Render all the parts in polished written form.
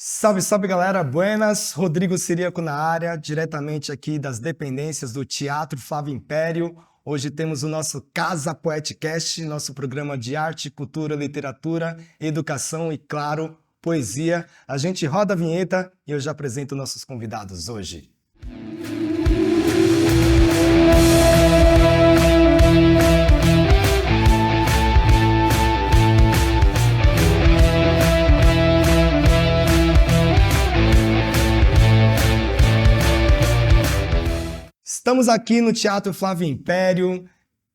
Salve, salve galera, buenas, Rodrigo Ciríaco na área, diretamente aqui das dependências do Teatro Flávio Império. Hoje temos o nosso Casa Poeticast, nosso programa de arte, cultura, literatura, educação e, claro, poesia. A gente roda a vinheta e eu já apresento nossos convidados hoje. Estamos aqui no Teatro Flávio Império.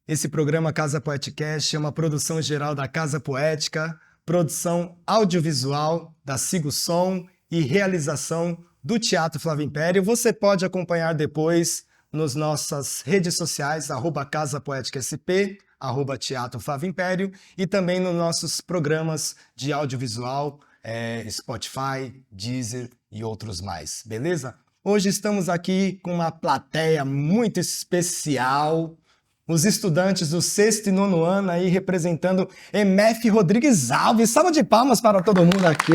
Esse programa Casa Poeticast é uma produção geral da Casa Poética, produção audiovisual da Sigo Som e realização do Teatro Flávio Império. Você pode acompanhar depois nas nossas redes sociais, @CasaPoéticaSP, @Teatro Flávio Império, e também nos nossos programas de audiovisual, Spotify, Deezer e outros mais, beleza? Hoje estamos aqui com uma plateia muito especial, os estudantes do 6º e 9º ano aí representando MF Rodrigues Alves. Salva de palmas para todo mundo aqui!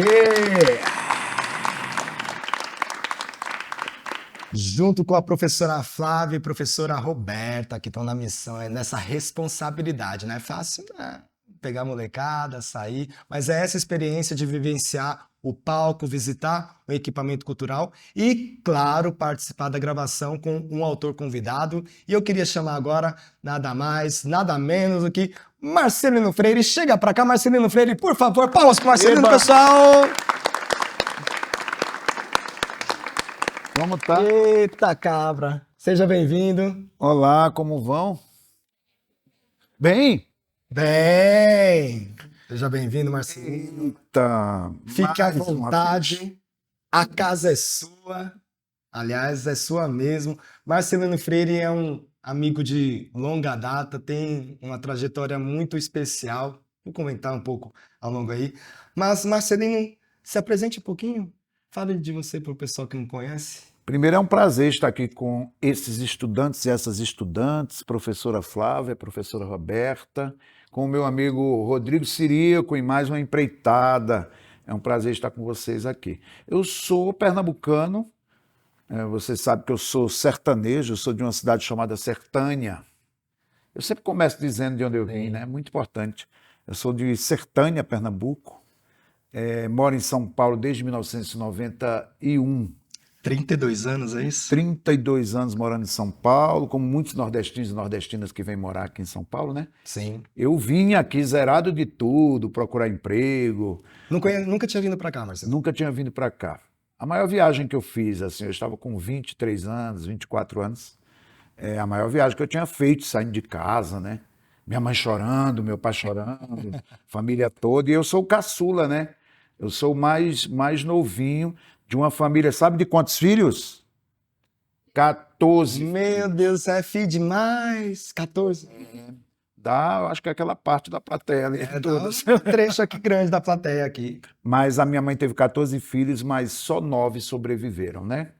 Junto com a professora Flávia e a professora Roberta, que estão na missão, nessa responsabilidade. Não é fácil, né? Pegar a molecada, sair, mas é essa experiência de vivenciar o palco, visitar o equipamento cultural e, claro, participar da gravação com um autor convidado. E eu queria chamar agora nada mais, nada menos do que Marcelino Freire. Chega pra cá, Marcelino Freire, por favor. Palmas pro Marcelino, Eba. pessoal! Como tá? Eita cabra! Seja bem-vindo. Olá, como vão? Bem? Bem! Seja bem-vindo, Marcelino. Eita, Fique à mais uma vontade. A casa é sua. Aliás, é sua mesmo. Marcelino Freire é um amigo de longa data, tem uma trajetória muito especial. Vou comentar um pouco ao longo aí. Mas, Marcelino, se apresente um pouquinho. Fale de você para o pessoal que não conhece. Primeiro, é um prazer estar aqui com esses estudantes e essas estudantes, professora Flávia, professora Roberta, com o meu amigo Rodrigo Ciríaco em mais uma empreitada. É um prazer estar com vocês aqui. Eu sou pernambucano, você sabe que eu sou sertanejo, eu sou de uma cidade chamada Sertânia. Eu sempre começo dizendo de onde eu vim, né? É muito importante. Eu sou de Sertânia, Pernambuco, moro em São Paulo desde 1991. 32 anos, é isso? 32 anos morando em São Paulo, como muitos nordestinos e nordestinas que vêm morar aqui em São Paulo, né? Sim. Eu vim aqui zerado de tudo, procurar emprego, Nunca tinha vindo para cá, Marcelino. nunca tinha vindo para cá. A maior viagem que eu fiz, assim, eu estava com 23 anos, 24 anos, é a maior viagem que eu tinha feito, saindo de casa, né? Minha mãe chorando, meu pai chorando, família toda, e eu sou o caçula, né? Eu sou o mais novinho de uma família, sabe de quantos filhos? 14. Meu Deus, você é filho demais. 14. Dá, eu acho que é aquela parte da plateia ali, Dá todas. um trecho aqui grande da plateia aqui. Mas a minha mãe teve 14 filhos, mas só 9 sobreviveram, né?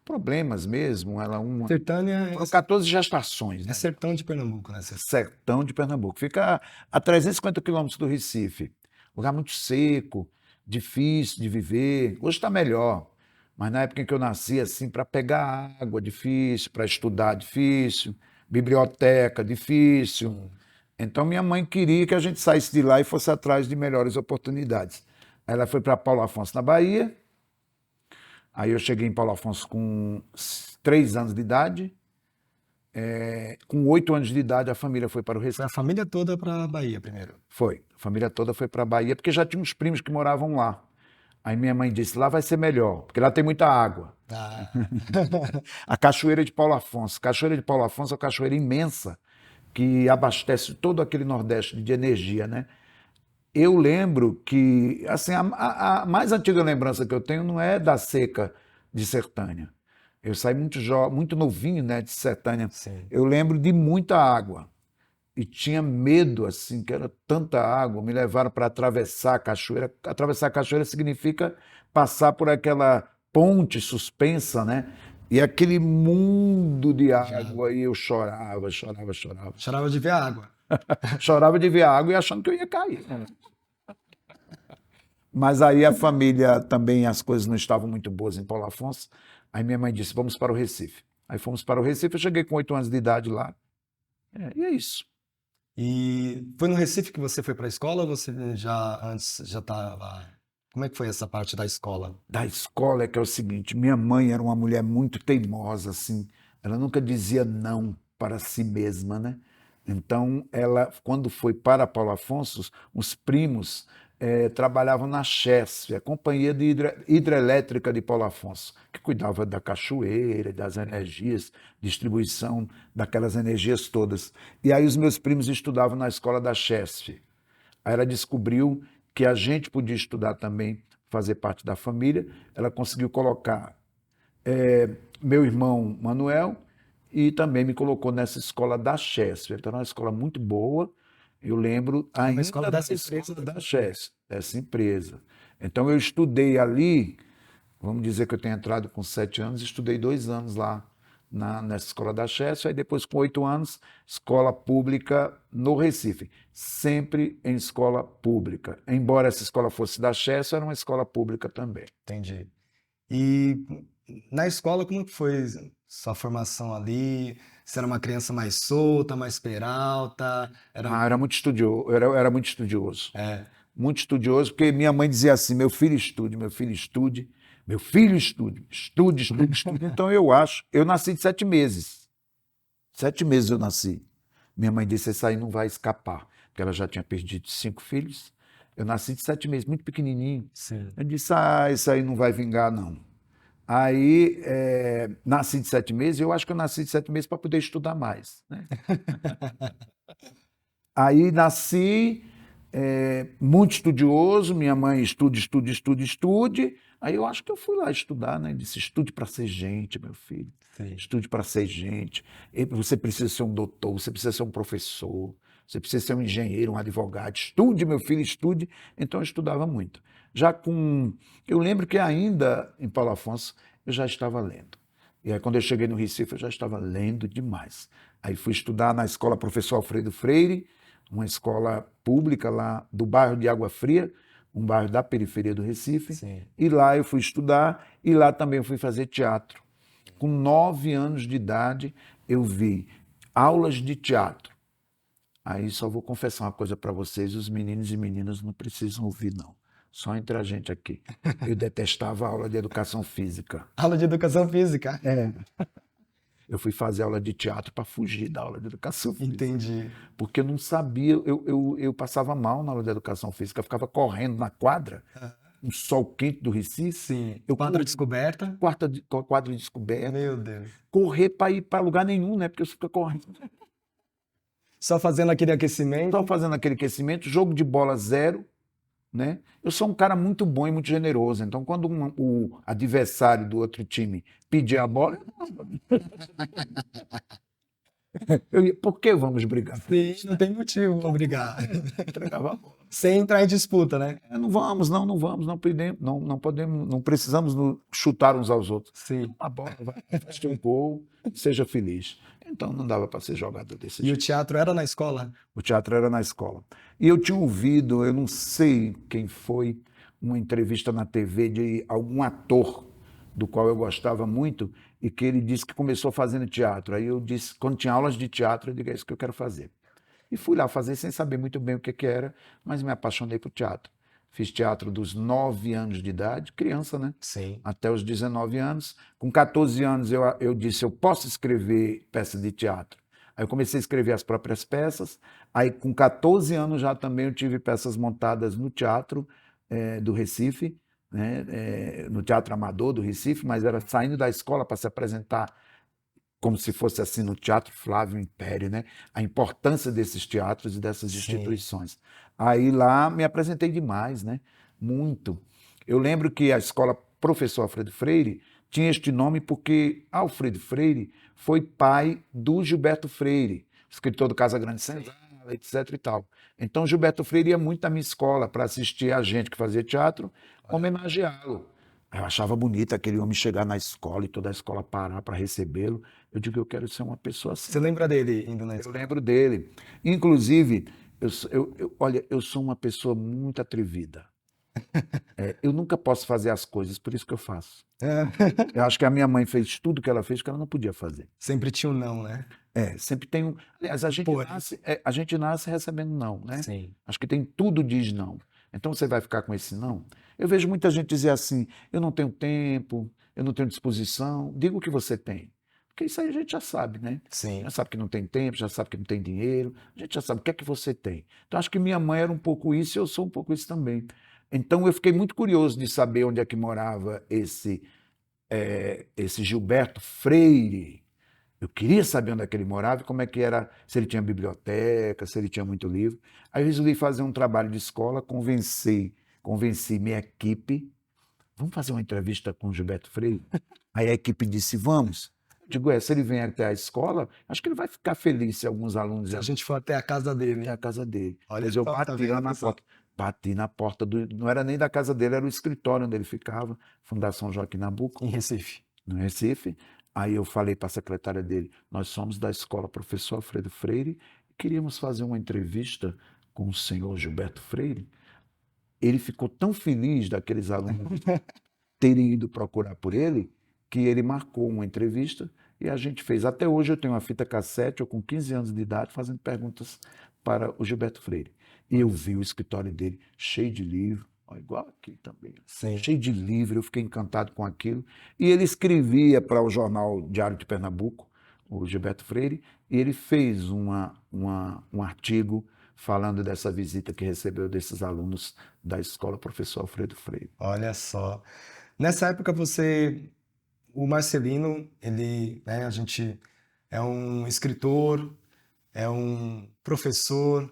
Problemas mesmo, ela uma... Sertânia Foram 14 gestações, é né? sertão de Pernambuco, né? Sertão de Pernambuco. Fica a 350 quilômetros do Recife. Lugar muito seco, difícil de viver. Hoje está melhor. Mas na época em que eu nasci, assim, para pegar água, difícil, para estudar, difícil, biblioteca, difícil. Então minha mãe queria que a gente saísse de lá e fosse atrás de melhores oportunidades. Aí ela foi para Paulo Afonso, na Bahia. Aí eu cheguei em Paulo Afonso com 3 anos de idade. Com 8 anos de idade, a família foi para o Foi Recife. a família toda para Bahia primeiro. Foi. A família toda foi para a Bahia, porque já tinha uns primos que moravam lá. Aí minha mãe disse, lá vai ser melhor, porque lá tem muita água. Ah. A Cachoeira de Paulo Afonso. Cachoeira de Paulo Afonso é uma cachoeira imensa que abastece todo aquele Nordeste de energia, né? Eu lembro que, assim, a mais antiga lembrança que eu tenho não é da seca de Sertânia. Eu saí muito novinho, né, de Sertânia. Sim. Eu lembro de muita água. E tinha medo, assim, que era tanta água. Me levaram para atravessar a cachoeira. Atravessar a cachoeira significa passar por aquela ponte suspensa, né? E aquele mundo de água. E eu chorava. Chorava de ver a água. Chorava de ver a água e achando que eu ia cair. Mas aí a família também, as coisas não estavam muito boas em Paulo Afonso. Aí minha mãe disse, vamos para o Recife. Aí fomos para o Recife, eu cheguei com 8 anos de idade lá. E é isso. E foi no Recife que você foi para a escola ou você já antes já estava? Como é que foi essa parte da escola? Da escola é que é o seguinte, minha mãe era uma mulher muito teimosa, assim. Ela nunca dizia não para si mesma, né? Então, ela, quando foi para Paulo Afonso, os primos trabalhavam na Chesf, a Companhia de Hidrelétrica de Paulo Afonso, que cuidava da cachoeira, das energias, distribuição daquelas energias todas. E aí os meus primos estudavam na escola da Chesf. Aí ela descobriu que a gente podia estudar também, fazer parte da família. Ela conseguiu colocar meu irmão Manuel e também me colocou nessa escola da Chesf. Então, era uma escola muito boa. Eu lembro Uma escola ainda da dessa empresa. escola da Chesf, essa empresa. Então, eu estudei ali, vamos dizer que eu tenho entrado com 7 anos, estudei 2 anos lá nessa escola da Chesf, aí depois com 8 anos, escola pública no Recife, sempre em escola pública. Embora essa escola fosse da Chesf, era uma escola pública também. Entendi. E na escola, como que foi sua formação ali? Você era uma criança mais solta, mais peralta? Era... Era muito estudioso, era muito estudioso. É, Muito estudioso, porque minha mãe dizia assim, meu filho estude, meu filho estude, meu filho estude, estude, estude, estude. Então eu nasci de 7 meses. 7 meses eu nasci. Minha mãe disse, esse aí não vai escapar, porque ela já tinha perdido 5 filhos. Eu nasci de 7 meses, muito pequenininho. sim. Eu disse, isso aí não vai vingar, não. Aí, nasci de 7 meses, eu acho que eu nasci de 7 meses para poder estudar mais, né? Aí nasci muito estudioso, minha mãe estude, estude, estude, estude. Aí eu acho que eu fui lá estudar, né? Disse, estude para ser gente, meu filho. Sim. Estude para ser gente. Você precisa ser um doutor, você precisa ser um professor, você precisa ser um engenheiro, um advogado. Estude, meu filho, estude. Então eu estudava muito. Eu lembro que ainda em Paulo Afonso eu já estava lendo. E aí quando eu cheguei no Recife eu já estava lendo demais. Aí fui estudar na escola Professor Alfredo Freire, uma escola pública lá do bairro de Água Fria, um bairro da periferia do Recife. Sim. E lá eu fui estudar e lá também eu fui fazer teatro. Com 9 anos de idade, eu vi aulas de teatro. Aí só vou confessar uma coisa para vocês, os meninos e meninas não precisam ouvir, não. Só entre a gente aqui. Eu detestava a aula de educação física. Aula de educação física. Eu fui fazer aula de teatro para fugir da aula de educação física. Entendi. Porque eu não sabia, eu passava mal na aula de educação física, eu ficava correndo na quadra, um sol quente do Recife. Sim. Eu Quadra descoberta. quadra descoberta. Meu Deus. Correr para ir para lugar nenhum, né? Porque você fica correndo. Só fazendo aquele aquecimento. Só fazendo aquele aquecimento, jogo de bola zero, né? Eu sou um cara muito bom e muito generoso. Então, quando o adversário do outro time pedir a bola, eu ia, por que vamos brigar? Sim, não tem motivo pra brigar. Entregava a bola. Sem entrar em disputa, né? Não vamos, não vamos, não podemos, não precisamos chutar uns aos outros. Sim. A bola vai, faz teu gol, seja feliz. Então não dava para ser jogador desse E o jeito. teatro era na escola? O teatro era na escola. E eu tinha ouvido, eu não sei quem foi, uma entrevista na TV de algum ator do qual eu gostava muito e que ele disse que começou fazendo teatro. Aí eu disse, quando tinha aulas de teatro, eu digo, é isso que eu quero fazer. E fui lá fazer sem saber muito bem o que era, mas me apaixonei por teatro. Fiz teatro dos 9 anos de idade, criança, né? Sim. Até os 19 anos. Com 14 anos eu disse, eu posso escrever peças de teatro. Aí eu comecei a escrever as próprias peças. Aí com 14 anos já também eu tive peças montadas no teatro do Recife, né? No Teatro Amador do Recife, mas era saindo da escola para se apresentar como se fosse assim no Teatro Flávio Império, né? A importância desses teatros e dessas Sim. instituições. Aí lá me apresentei demais, né? Muito. Eu lembro que a escola Professor Alfredo Freire tinha este nome porque Alfredo Freire foi pai do Gilberto Freire, escritor do Casa Grande Senzala, etc e tal. Então Gilberto Freire ia muito à minha escola para assistir a gente que fazia teatro, homenageá-lo. Eu achava bonito aquele homem chegar na escola e toda a escola parar para recebê-lo. Eu digo, eu quero ser uma pessoa assim. Você lembra dele indo na Eu escola? lembro dele. Inclusive, olha, eu sou uma pessoa muito atrevida. Eu nunca posso fazer as coisas, por isso que eu faço. É. Eu acho que a minha mãe fez tudo que ela fez que ela não podia fazer. Sempre tinha um não, né? Sempre tem um. Aliás, Porém. a gente nasce recebendo não, né? Sim. Acho que tem tudo diz não. Então você vai ficar com esse não? Eu vejo muita gente dizer assim: eu não tenho tempo, eu não tenho disposição. Diga o que você tem. Porque isso aí a gente já sabe, né? Sim. Já sabe que não tem tempo, já sabe que não tem dinheiro, a gente já sabe o que é que você tem. Então acho que minha mãe era um pouco isso e eu sou um pouco isso também. Então eu fiquei muito curioso de saber onde é que morava esse Gilberto Freire. Eu queria saber onde é que ele morava e como é que era, se ele tinha biblioteca, se ele tinha muito livro. Aí eu resolvi fazer um trabalho de escola, convenci minha equipe, vamos fazer uma entrevista com o Gilberto Freire? Aí a equipe disse, vamos. Eu digo, se ele vem até a escola, acho que ele vai ficar feliz se alguns alunos... Se a gente for até a casa dele. É a casa dele. Olha Pois eu só, tá bati vendo, lá na pessoal? porta. Bati na porta não era nem da casa dele, era o escritório onde ele ficava, Fundação Joaquim Nabuco, Em Recife. no Recife. Aí eu falei para a secretária dele, nós somos da escola Professor Alfredo Freire, queríamos fazer uma entrevista com o senhor Gilberto Freire. Ele ficou tão feliz daqueles alunos terem ido procurar por ele, que ele marcou uma entrevista e a gente fez. Até hoje eu tenho uma fita cassete, eu com 15 anos de idade, fazendo perguntas para o Gilberto Freire. E eu vi o escritório dele cheio de livro, igual aqui também, Sim. cheio de livro, eu fiquei encantado com aquilo. E ele escrevia para o jornal Diário de Pernambuco, o Gilberto Freire, e ele fez um artigo falando dessa visita que recebeu desses alunos da escola Professor Alfredo Freire. Olha só. Nessa época o Marcelino, ele, né, a gente é um escritor, é um professor,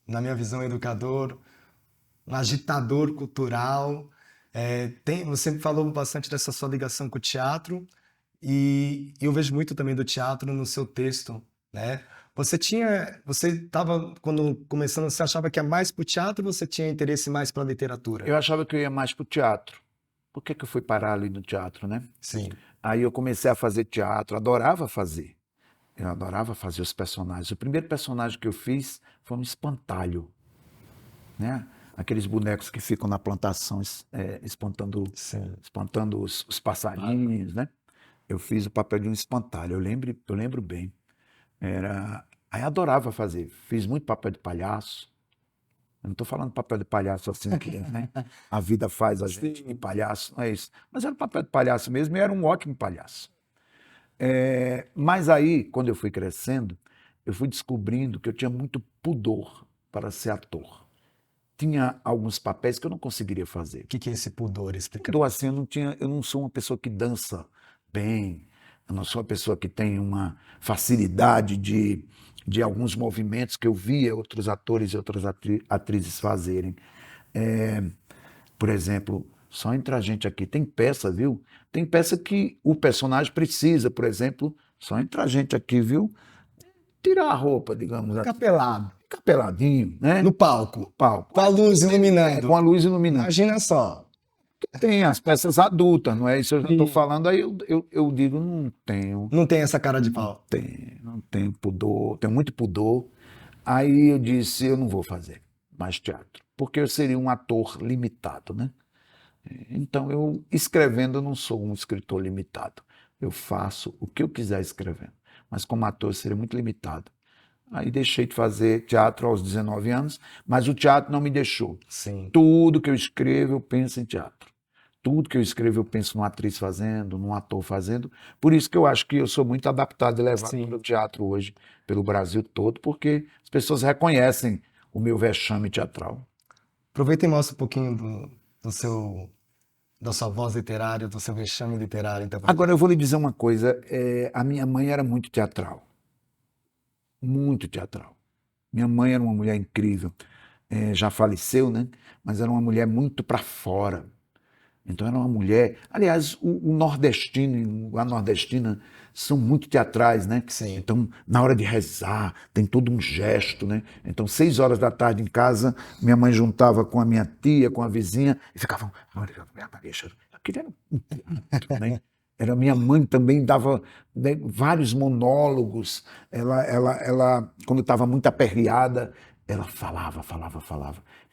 na minha visão, educador, um agitador cultural. Você falou bastante dessa sua ligação com o teatro e eu vejo muito também do teatro no seu texto, né? Você estava, quando começando, você achava que é mais para o teatro ou você tinha interesse mais para a literatura? Eu achava que eu ia mais para o teatro. Por que eu fui parar ali no teatro, né? Sim. Aí eu comecei a fazer teatro, adorava fazer. Eu adorava fazer os personagens. O primeiro personagem que eu fiz foi um espantalho, né? Aqueles bonecos que ficam na plantação espantando os passarinhos, né? Eu fiz o papel de um espantalho, eu lembro bem. Aí adorava fazer. Fiz muito papel de palhaço. Eu não estou falando papel de palhaço assim, que, né? A vida faz a gente de palhaço, não é isso. Mas era um papel de palhaço mesmo e era um ótimo palhaço. Mas aí, quando eu fui crescendo, eu fui descobrindo que eu tinha muito pudor para ser ator. Tinha alguns papéis que eu não conseguiria fazer. O que é esse pudor? Explica. Pudor assim, eu não sou uma pessoa que dança bem, eu não sou uma pessoa que tem uma facilidade de alguns movimentos que eu via outros atores e outras atrizes fazerem. Por exemplo, só entre a gente aqui, tem peça, viu? Tem peça que o personagem precisa, por exemplo, só entre a gente aqui, viu? Tirar a roupa, digamos assim. Capelado. Ficar peladinho, né? No palco. Palco. Com a luz iluminando. Com a luz iluminando. Imagina só. Tem as peças adultas, não é isso? Eu já estou falando, aí eu digo, não tenho. Não tem essa cara de pau. Não tenho pudor, tenho muito pudor. Aí eu disse, eu não vou fazer mais teatro, porque eu seria um ator limitado, né? Então, eu escrevendo, eu não sou um escritor limitado. Eu faço o que eu quiser escrevendo. Mas como ator, eu seria muito limitado. Aí deixei de fazer teatro aos 19 anos, mas o teatro não me deixou. Sim. Tudo que eu escrevo, eu penso em teatro. Tudo que eu escrevo, eu penso numa atriz fazendo, num ator fazendo. Por isso que eu acho que eu sou muito adaptado e levado para o teatro hoje, pelo Brasil todo, porque as pessoas reconhecem o meu vexame teatral. Aproveita e mostra um pouquinho da sua voz literária, do seu vexame literário. Então. Agora, eu vou lhe dizer uma coisa. A minha mãe era muito teatral. Muito teatral. Minha mãe era uma mulher incrível. Já faleceu, né? Mas era uma mulher muito para fora. Então era uma mulher... Aliás, o nordestino e a nordestina são muito teatrais, né? Sim. Então, na hora de rezar, tem todo um gesto, né? Então, 6 horas da tarde em casa, minha mãe juntava com a minha tia, com a vizinha, e ficavam... Aquilo era um teatro, né? Minha mãe também dava, né, vários monólogos. Ela quando estava muito aperreada, ela falava.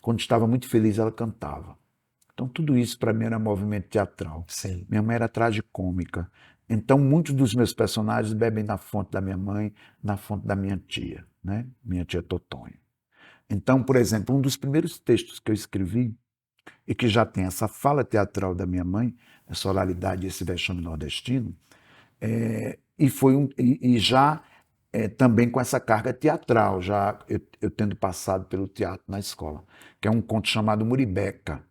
Quando estava muito feliz, ela cantava. Então, tudo isso para mim era movimento teatral. Sim. Minha mãe era tragicômica. Então, muitos dos meus personagens bebem na fonte da minha mãe, na fonte da minha tia, né? Minha tia Totonha. Então, por exemplo, um dos primeiros textos que eu escrevi, e que já tem essa fala teatral da minha mãe, essa oralidade, esse vexame nordestino, e já também com essa carga teatral, já eu tendo passado pelo teatro na escola, que é um conto chamado Muribeca.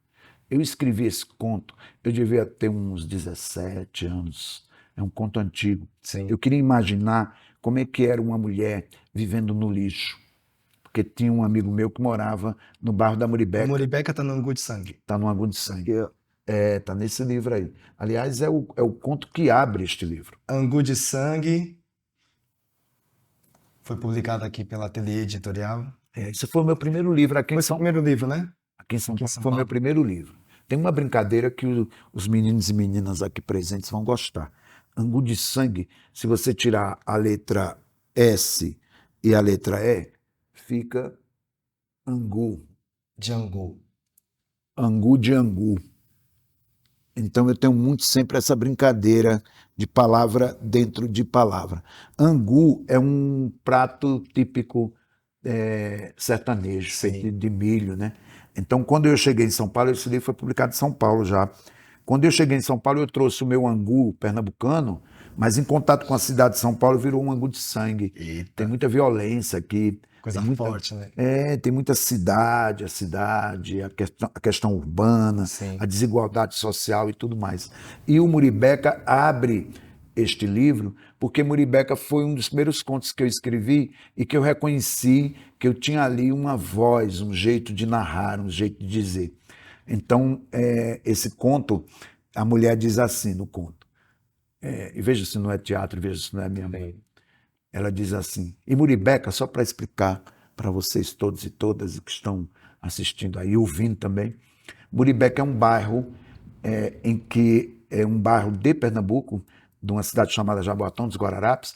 Eu escrevi esse conto, eu devia ter uns 17 anos, é um conto antigo. Sim. Eu queria imaginar como é que era uma mulher vivendo no lixo, porque tinha um amigo meu que morava no bairro da O Muribeca, Muribeca tá no Angu de Sangue. está no Angu de Sangue. Está nesse livro aí. Aliás, é o conto que abre este livro. Angu de Sangue foi publicado aqui pela Ateliê Editorial. Esse foi o meu primeiro livro aqui em Foi seu São primeiro livro, né? Aqui em São Aqui em Paulo São foi Paulo. meu primeiro livro. Tem uma brincadeira que os meninos e meninas aqui presentes vão gostar. Angu de Sangue, se você tirar a letra S e a letra E, fica Angu, De Angu. Angu de Angu. Então eu tenho muito sempre essa brincadeira de palavra dentro de palavra. Angu é um prato típico sertanejo, Sim. feito de milho, né? Então, quando eu cheguei em São Paulo, esse livro foi publicado em São Paulo já. Quando eu cheguei em São Paulo, eu trouxe o meu angu pernambucano, mas em contato com a cidade de São Paulo, virou um angu de sangue. Eita. Tem muita violência aqui. Coisa tem muita, forte, né? tem muita cidade, a questão urbana, Sim. a desigualdade social e tudo mais. E o Muribeca abre este livro porque Muribeca foi um dos primeiros contos que eu escrevi e que eu reconheci que eu tinha ali uma voz, um jeito de narrar, um jeito de dizer. Então, esse conto, a mulher diz assim no conto, e veja se não é teatro, veja se não é minha mãe. Ela diz assim, e Muribeca, só para explicar para vocês todos e todas que estão assistindo aí, ouvindo também, Muribeca é um bairro em que é um bairro de Pernambuco, de uma cidade chamada Jaboatão dos Guararapes,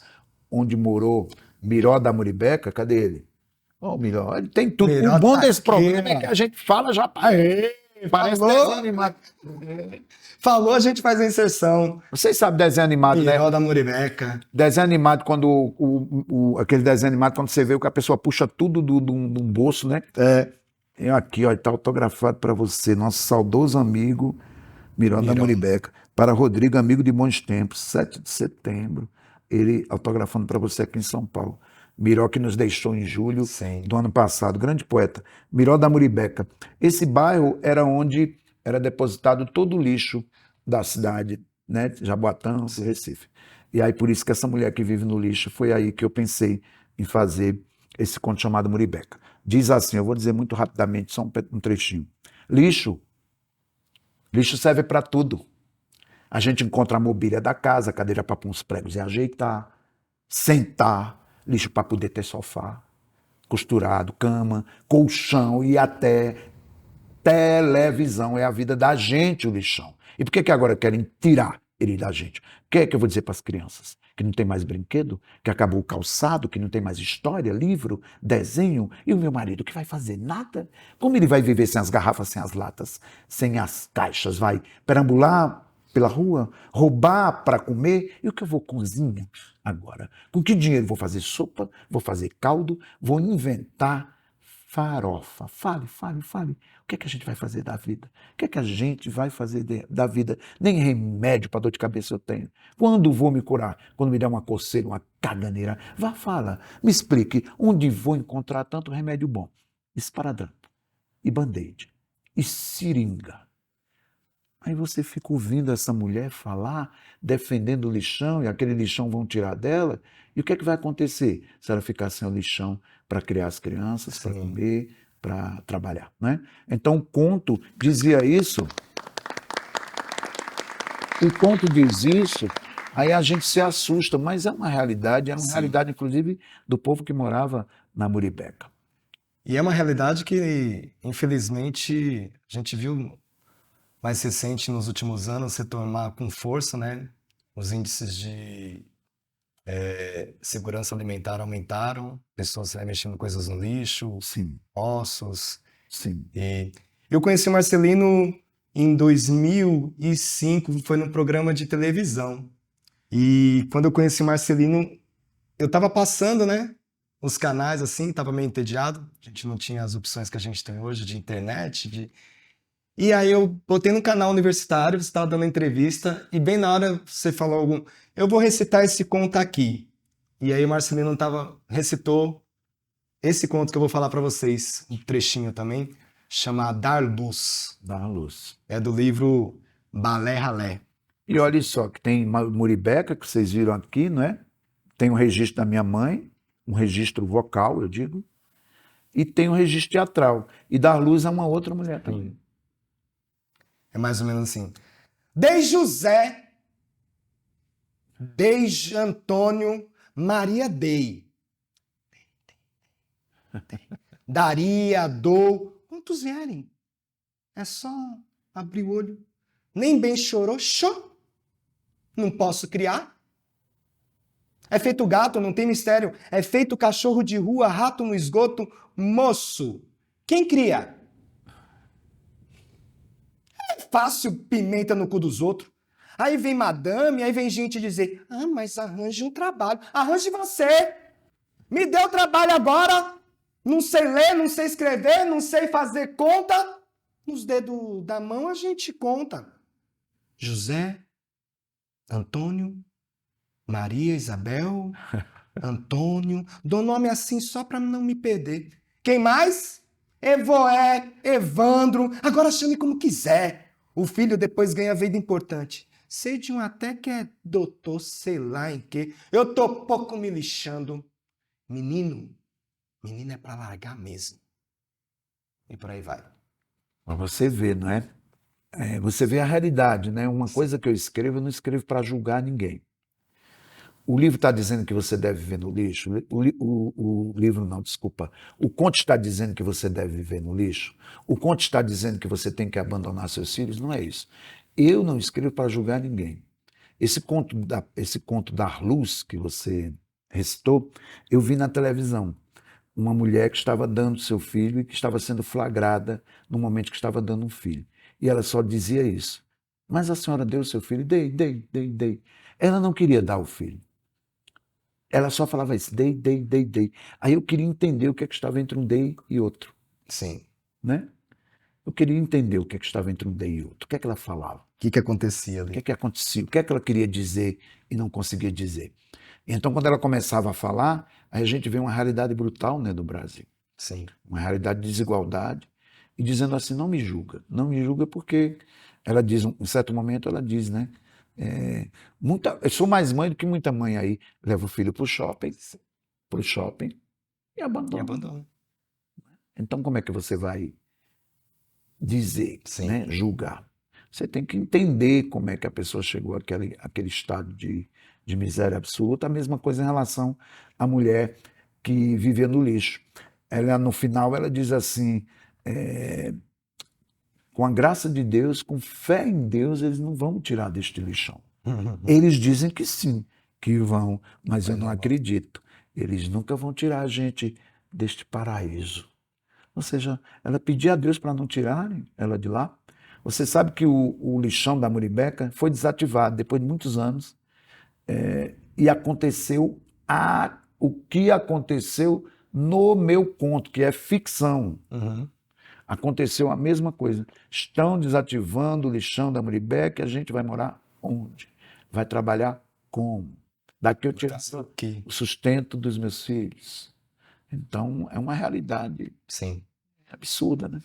onde morou Miró da Muribeca. Cadê ele? Oh, Miró, ele tem tudo. Miró O bom tá desse aqui, programa é ó. que a gente fala já. Parece falou. desenho animado. Falou, a gente faz a inserção. Vocês sabem desenho animado, né? Miró da Muribeca. Desenho animado, quando aquele desenho animado, quando você vê que a pessoa puxa tudo de um bolso, né? Eu aqui, ó, está autografado para você, nosso saudoso amigo Miró da Muribeca. Para Rodrigo, amigo de bons tempos, 7 de setembro, ele autografando para você aqui em São Paulo. Miró que nos deixou em julho Sim. do ano passado, grande poeta. Miró da Muribeca. Esse bairro era onde era depositado todo o lixo da cidade, né? Jaboatão, Recife. E aí por isso que essa mulher que vive no lixo, foi aí que eu pensei em fazer esse conto chamado Muribeca. Diz assim, eu vou dizer muito rapidamente, só um trechinho. Lixo serve para tudo. A gente encontra a mobília da casa, cadeira para pôr uns pregos e ajeitar, sentar, lixo para poder ter sofá, costurado, cama, colchão e até televisão. É a vida da gente o lixão. E por que agora querem tirar ele da gente? O que é que eu vou dizer para as crianças? Que não tem mais brinquedo? Que acabou o calçado? Que não tem mais história, livro, desenho? E o meu marido que vai fazer nada? Como ele vai viver sem as garrafas, sem as latas, sem as caixas? Vai perambular pela rua, roubar para comer? E o que eu vou cozinhar agora? Com que dinheiro vou fazer sopa? Vou fazer caldo? Vou inventar farofa? Fale. O que é que a gente vai fazer da vida? O que é que a gente vai fazer da vida? Nem remédio para dor de cabeça eu tenho. Quando vou me curar? Quando me der uma coceira, uma caganeira? Vá, fala, me explique onde vou encontrar tanto remédio bom. Esparadrapo, e band-aid, e seringa. Aí você fica ouvindo essa mulher falar, defendendo o lixão, e aquele lixão vão tirar dela. E o que é que vai acontecer se ela ficar sem o lixão para criar as crianças, para comer, para trabalhar, né? Então o conto dizia isso. O conto diz isso, aí a gente se assusta, mas é uma realidade, realidade, inclusive, do povo que morava na Muribeca. E é uma realidade que, infelizmente, a gente viu mais recente nos últimos anos se tornar com força, né? Os índices de segurança alimentar aumentaram, pessoas mexendo coisas no lixo, Sim. ossos. Sim. E eu conheci o Marcelino em 2005, foi num programa de televisão. E quando eu conheci o Marcelino, eu tava passando, né, os canais assim, tava meio entediado. A gente não tinha as opções que a gente tem hoje de internet, E aí eu botei no canal universitário, você estava dando entrevista, e bem na hora você falou algum, eu vou recitar esse conto aqui. E aí o Marcelino recitou esse conto que eu vou falar para vocês, um trechinho também, chama Dar Luz. Dá uma luz. É do livro Balé Ralé. E olha só, que tem Muribeca, que vocês viram aqui, não é? Tem um registro da minha mãe, um registro vocal, eu digo, e tem um registro teatral. E Dar Luz é uma outra mulher também. É mais ou menos assim. Desde José, desde Antônio, Maria dei. Daria, dou. Quantos vierem? É só abrir o olho. Nem bem chorou, show. Não posso criar. É feito gato, não tem mistério. É feito cachorro de rua, rato no esgoto, moço. Quem cria? É fácil pimenta no cu dos outros. Aí vem madame, aí vem gente dizer, mas arranje um trabalho. Arranje você. Me dê o trabalho agora. Não sei ler, não sei escrever, não sei fazer conta. Nos dedos da mão a gente conta. José, Antônio, Maria Isabel, Antônio, dou nome assim só para não me perder. Quem mais? Evoé, Evandro, agora chame como quiser. O filho depois ganha vida importante. Sei de um até que é doutor, sei lá em quê. Eu tô pouco me lixando. Menino é para largar mesmo. E por aí vai. Para você ver, não é? Você vê a realidade, né? Uma coisa que eu não escrevo para julgar ninguém. O livro está dizendo que você deve viver no lixo? O livro não, desculpa. O conto está dizendo que você deve viver no lixo? O conto está dizendo que você tem que abandonar seus filhos? Não é isso. Eu não escrevo para julgar ninguém. Esse conto Dar Luz, que você recitou, eu vi na televisão. Uma mulher que estava dando seu filho e que estava sendo flagrada no momento que estava dando um filho. E ela só dizia isso. Mas a senhora deu seu filho? Dei. Ela não queria dar o filho. Ela só falava isso, dei. Aí eu queria entender o que é que estava entre um dei e outro. Sim. Né? Eu queria entender o que é que estava entre um dei e outro. O que é que ela falava? O que acontecia ali? O que é que acontecia? O que é que ela queria dizer e não conseguia dizer? Então, quando ela começava a falar, aí a gente vê uma realidade brutal, né, do Brasil. Sim. Uma realidade de desigualdade. E dizendo assim, não me julga porque ela diz, em certo momento ela diz, né, eu sou mais mãe do que muita mãe aí, leva o filho para o shopping e abandona. Então, como é que você vai dizer, né, julgar? Você tem que entender como é que a pessoa chegou àquele estado de miséria absoluta. A mesma coisa em relação à mulher que vivia no lixo. Ela, no final, ela diz assim, com a graça de Deus, com fé em Deus, eles não vão tirar deste lixão. Eles dizem que sim, que vão, mas eu não acredito. Eles nunca vão tirar a gente deste paraíso. Ou seja, ela pedia a Deus para não tirarem ela de lá. Você sabe que o lixão da Muribeca foi desativado depois de muitos anos e aconteceu o que aconteceu no meu conto, que é ficção. Aconteceu a mesma coisa. Estão desativando o lixão da Muribeca e a gente vai morar onde? Vai trabalhar como? Daqui eu tirar o sustento dos meus filhos. Então, é uma realidade absurda, né?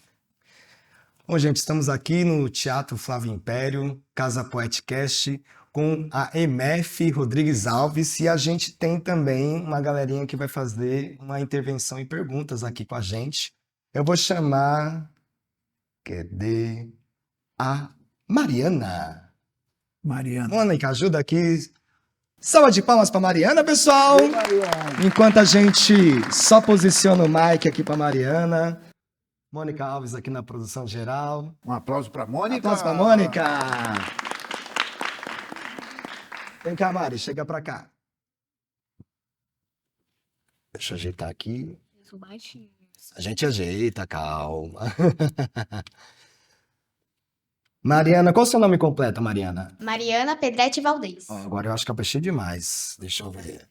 Bom, gente, estamos aqui no Teatro Flávio Império, Casa Poetcast, com a MF Rodrigues Alves, e a gente tem também uma galerinha que vai fazer uma intervenção e perguntas aqui com a gente. Eu vou chamar... Cadê? A Mariana. Mônica, ajuda aqui. Salva de palmas para Mariana, pessoal! Enquanto a gente só posiciona o mic aqui para Mariana. Mônica Alves aqui na produção geral. Um aplauso para Mônica. Aplauso para Mônica. Vem cá, Mari, chega para cá. Deixa eu ajeitar aqui. Eu sou baixinho. A gente ajeita, calma. Mariana, qual o seu nome completo, Mariana? Mariana Pedretti Valdez. Ó, agora eu acho que eu abaixei demais. Deixa eu ver.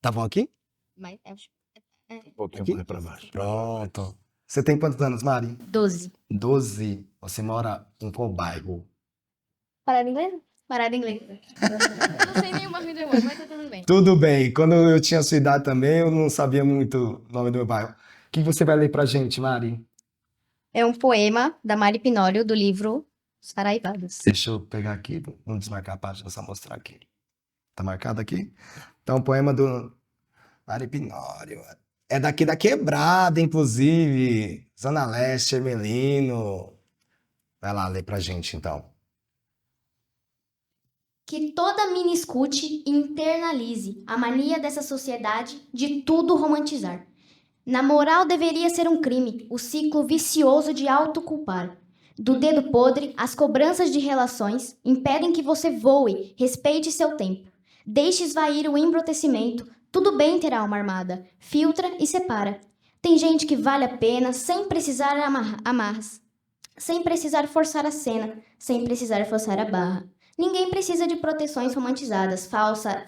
Tá bom aqui? Mas, Um pouquinho Aqui? mais para baixo. Pronto. Você tem quantos anos, Mari? 12. 12. Você mora em qual bairro? Parada inglesa? Parada inglesa. Não sei nenhuma rua do mundo, mas tá tudo bem. Tudo bem. Quando eu tinha sua idade também, eu não sabia muito o nome do meu bairro. O que você vai ler pra gente, Mari? É um poema da Mari Pinólio, do livro Saraivadas. Deixa eu pegar aqui, vamos desmarcar a página, só mostrar aqui. Tá marcado aqui? Então, poema do Mari Pinório. É daqui da Quebrada, inclusive. Zona Leste, Ermelino. Vai lá ler pra gente, então. Que toda mina escute e internalize a mania dessa sociedade de tudo romantizar. Na moral deveria ser um crime o ciclo vicioso de autoculpar. Do dedo podre, as cobranças de relações impedem que você voe, respeite seu tempo. Deixe esvair o embrutecimento, tudo bem ter alma armada, filtra e separa. Tem gente que vale a pena sem precisar amarras, sem precisar forçar a cena, sem precisar forçar a barra. Ninguém precisa de proteções romantizadas,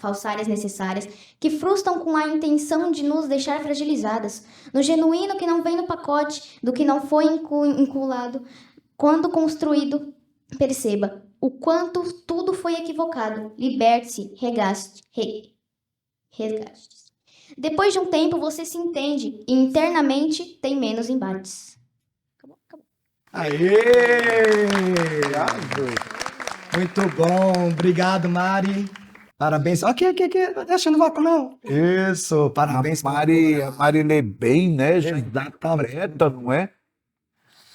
falsárias necessárias, que frustram com a intenção de nos deixar fragilizadas, no genuíno que não vem no pacote, do que não foi inculado. Quando construído, perceba o quanto tudo foi equivocado. Liberte-se, resgaste. Depois de um tempo, você se entende e internamente tem menos embates. Acabou. Aê! Muito bom. Obrigado, Mari. Parabéns. Aqui. Deixa no vácuo, não. Isso, parabéns. A Mari lê bem, né, gente? Exatamente. Interpreta, não é?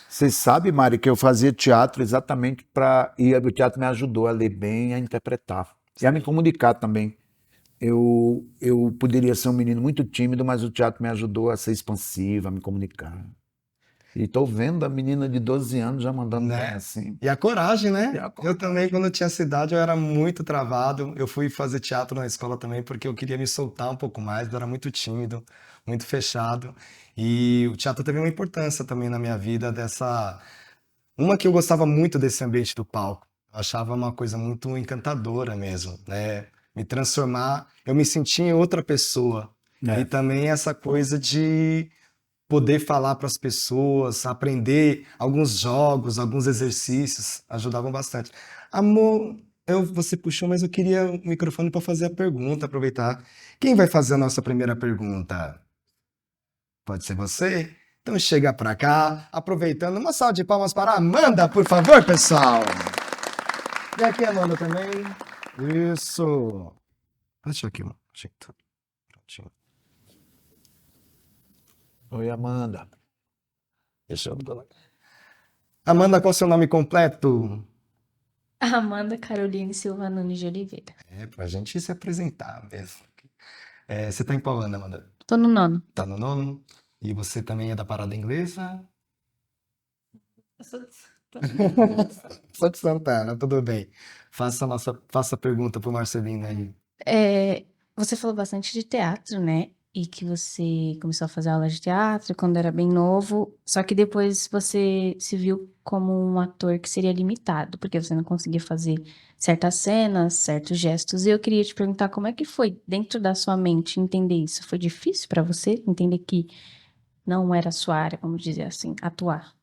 Você sabe, Mari, que eu fazia teatro exatamente para. E o teatro me ajudou a ler bem, a interpretar. E a me comunicar também. Eu poderia ser um menino muito tímido, mas o teatro me ajudou a ser expansivo, a me comunicar. E estou vendo a menina de 12 anos já mandando Né? bem assim. E a coragem, né? E a Eu também, quando eu tinha essa idade, eu era muito travado. Eu fui fazer teatro na escola também porque eu queria me soltar um pouco mais. Eu era muito tímido, muito fechado. E o teatro teve uma importância também na minha vida dessa. Uma que eu gostava muito desse ambiente do palco. Eu achava uma coisa muito encantadora mesmo, né? Me transformar, eu me sentia em outra pessoa. É. E também essa coisa de poder falar para as pessoas, aprender alguns jogos, alguns exercícios, ajudavam bastante. Amor, você puxou, mas eu queria o microfone para fazer a pergunta, aproveitar. Quem vai fazer a nossa primeira pergunta? Pode ser você? Então chega para cá, aproveitando, uma salva de palmas para a Amanda, por favor, pessoal. E aqui a Amanda também. Isso. Deixa aqui, um jeito. Prontinho. Oi, Amanda. Deixa eu... Amanda, qual é o seu nome completo? Amanda Caroline Silva Nunes de Oliveira. É, pra gente se apresentar mesmo. Você tá em qual ano, Amanda? Tô no 9º. Tá no nono? E você também é da parada inglesa? Sou de Santana, tudo bem. Faça a pergunta pro Marcelino aí. Você falou bastante de teatro, né? E que você começou a fazer aula de teatro quando era bem novo, só que depois você se viu como um ator que seria limitado, porque você não conseguia fazer certas cenas, certos gestos. E eu queria te perguntar como é que foi dentro da sua mente entender isso? Foi difícil pra você entender que não era a sua área, vamos dizer assim, atuar?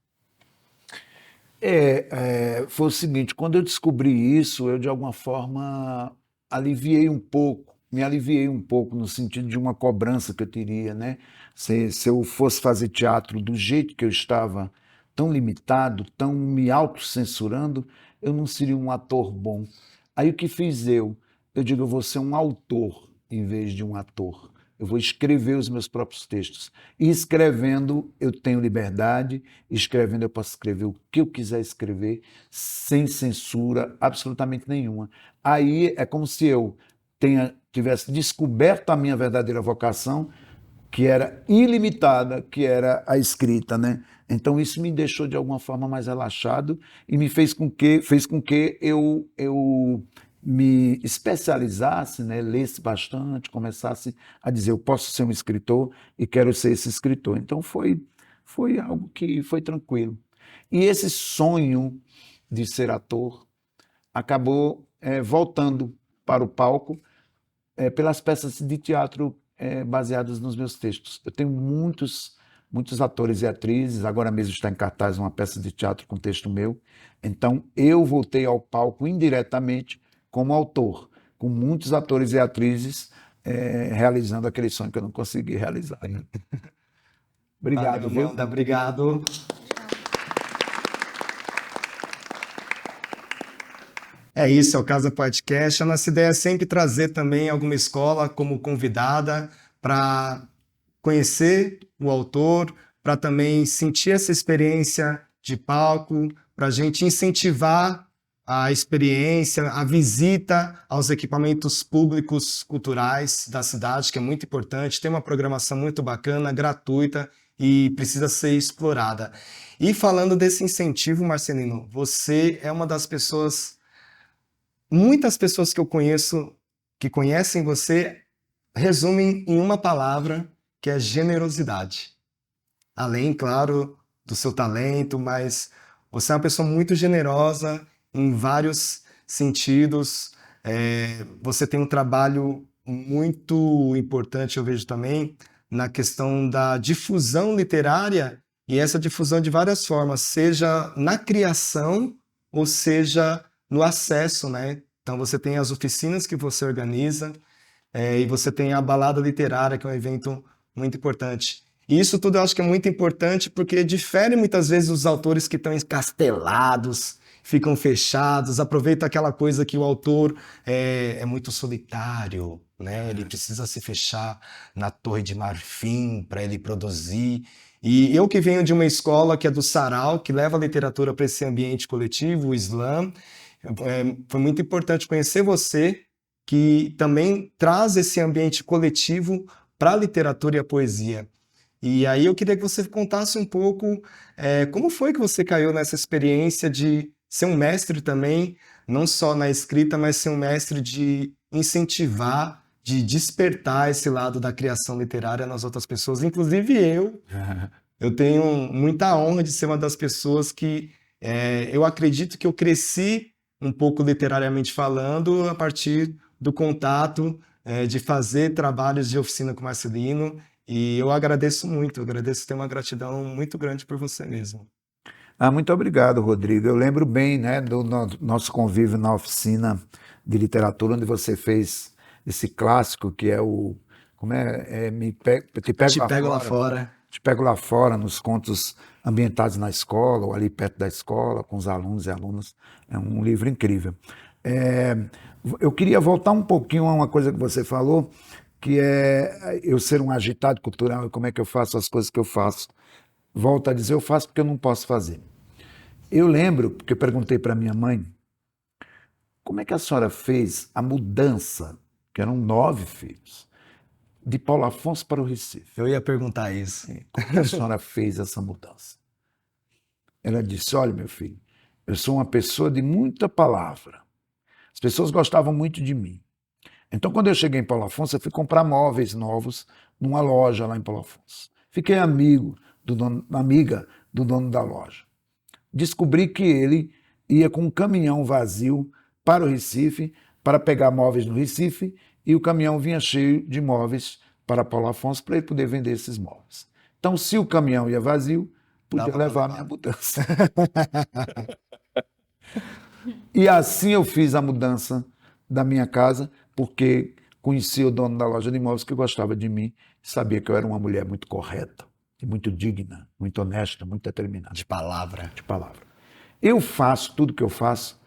Foi o seguinte, quando eu descobri isso, eu de alguma forma me aliviei um pouco no sentido de uma cobrança que eu teria, né? Se eu fosse fazer teatro do jeito que eu estava, tão limitado, tão me autocensurando, eu não seria um ator bom. Aí o que fiz eu? Eu digo, eu vou ser um autor em vez de um ator. Eu vou escrever os meus próprios textos. E escrevendo, eu tenho liberdade. Escrevendo, eu posso escrever o que eu quiser escrever, sem censura absolutamente nenhuma. Aí é como se eu tivesse descoberto a minha verdadeira vocação, que era ilimitada, que era a escrita, né? Então isso me deixou de alguma forma mais relaxado e me fez com que eu me especializasse, né? Lesse bastante, começasse a dizer eu posso ser um escritor e quero ser esse escritor. Então foi algo que foi tranquilo. E esse sonho de ser ator, acabou voltando para o palco pelas peças de teatro baseadas nos meus textos. Eu tenho muitos atores e atrizes, agora mesmo está em cartaz uma peça de teatro com texto meu, então eu voltei ao palco indiretamente como autor, com muitos atores e atrizes realizando aquele sonho que eu não consegui realizar. Obrigado, Valeu, viu? Amanda, obrigado. É isso, é o Casa Podcast. A nossa ideia é sempre trazer também alguma escola como convidada para conhecer o autor, para também sentir essa experiência de palco, para a gente incentivar a experiência, a visita aos equipamentos públicos culturais da cidade, que é muito importante. Tem uma programação muito bacana, gratuita e precisa ser explorada. E falando desse incentivo, Marcelino, você é uma das pessoas, muitas pessoas que eu conheço, que conhecem você, resumem em uma palavra, que é generosidade. Além, claro, do seu talento, mas você é uma pessoa muito generosa em vários sentidos. Você tem um trabalho muito importante, eu vejo também, na questão da difusão literária, e essa difusão de várias formas, seja na criação ou seja no acesso, né? Então você tem as oficinas que você organiza, e você tem a balada literária, que é um evento muito importante. E isso tudo eu acho que é muito importante porque difere muitas vezes os autores que estão encastelados, ficam fechados, aproveitam aquela coisa que o autor é muito solitário, né? Ele precisa se fechar na Torre de Marfim para ele produzir. E eu que venho de uma escola que é do Sarau, que leva a literatura para esse ambiente coletivo, o Slam, foi muito importante conhecer você, que também traz esse ambiente coletivo para a literatura e a poesia. E aí eu queria que você contasse um pouco como foi que você caiu nessa experiência de ser um mestre também, não só na escrita, mas ser um mestre de incentivar, de despertar esse lado da criação literária nas outras pessoas. Inclusive eu tenho muita honra de ser uma das pessoas que eu acredito que eu cresci um pouco literariamente falando a partir do contato, de fazer trabalhos de oficina com o Marcelino, e eu agradeço muito, tenho uma gratidão muito grande por você mesmo. Muito obrigado, Rodrigo. Eu lembro bem, né, do nosso convívio na oficina de literatura, onde você fez esse clássico que é o... Te Pego Lá Fora. Te Pego Lá Fora, nos contos ambientados na escola, ou ali perto da escola, com os alunos e alunas. É um livro incrível. Eu queria voltar um pouquinho a uma coisa que você falou, que é eu ser um agitado cultural e como é que eu faço as coisas que eu faço. Volto a dizer, eu faço porque eu não posso fazer. Eu lembro, porque eu perguntei para minha mãe, como é que a senhora fez a mudança, que eram 9 filhos, de Paulo Afonso para o Recife? Eu ia perguntar isso. Como que a senhora fez essa mudança? Ela disse, olha, meu filho, eu sou uma pessoa de muita palavra. As pessoas gostavam muito de mim. Então, quando eu cheguei em Paulo Afonso, eu fui comprar móveis novos numa loja lá em Paulo Afonso. Fiquei amiga do dono da loja. Descobri que ele ia com um caminhão vazio para o Recife, para pegar móveis no Recife, e o caminhão vinha cheio de móveis para Paulo Afonso, para ele poder vender esses móveis. Então, se o caminhão ia vazio, podia levar a minha mudança. E assim eu fiz a mudança da minha casa, porque conhecia o dono da loja de imóveis que gostava de mim, sabia que eu era uma mulher muito correta, muito digna, muito honesta, muito determinada. De palavra. De palavra. Eu faço tudo que eu faço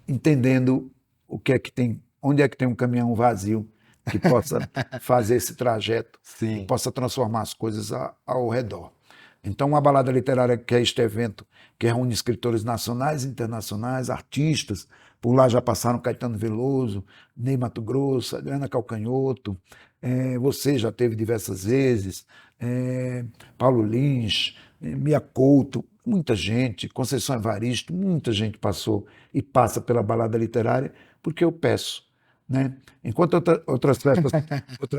entendendo o que é que tem, onde é que tem um caminhão vazio que possa fazer esse trajeto, Sim. que possa transformar as coisas ao redor. Então, uma balada literária, que é este evento que reúne escritores nacionais e internacionais, artistas, por lá já passaram Caetano Veloso, Ney Matogrosso, Adriana Calcanhoto, você já teve diversas vezes, Paulo Lins, Mia Couto, muita gente, Conceição Evaristo, muita gente passou e passa pela balada literária, porque eu peço, né? Enquanto outras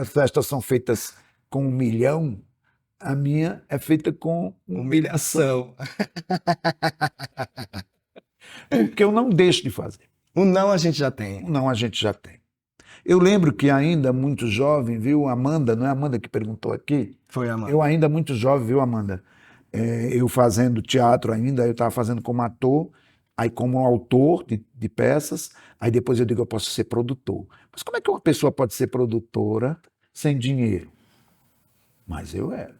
festas são feitas com 1 milhão, a minha é feita com humilhação. Porque eu não deixo de fazer. O não a gente já tem. Não, a gente já tem. Eu lembro que ainda muito jovem, viu, Amanda, não é a Amanda que perguntou aqui? Foi, Amanda. Eu ainda muito jovem, viu, Amanda? Eu fazendo teatro ainda, eu estava fazendo como ator, aí como autor de peças, aí depois eu digo, eu posso ser produtor. Mas como é que uma pessoa pode ser produtora sem dinheiro? Mas eu era.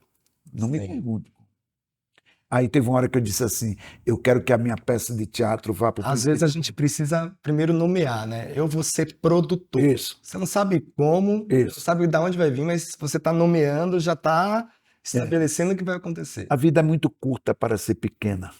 Não me Sim. pergunte. Aí teve uma hora que eu disse assim, eu quero que a minha peça de teatro vá para o Às vezes a gente precisa primeiro nomear, né? Eu vou ser produtor. Isso. Você não sabe como, Isso. não sabe de onde vai vir, mas se você está nomeando, já está estabelecendo o que vai acontecer. A vida é muito curta para ser pequena.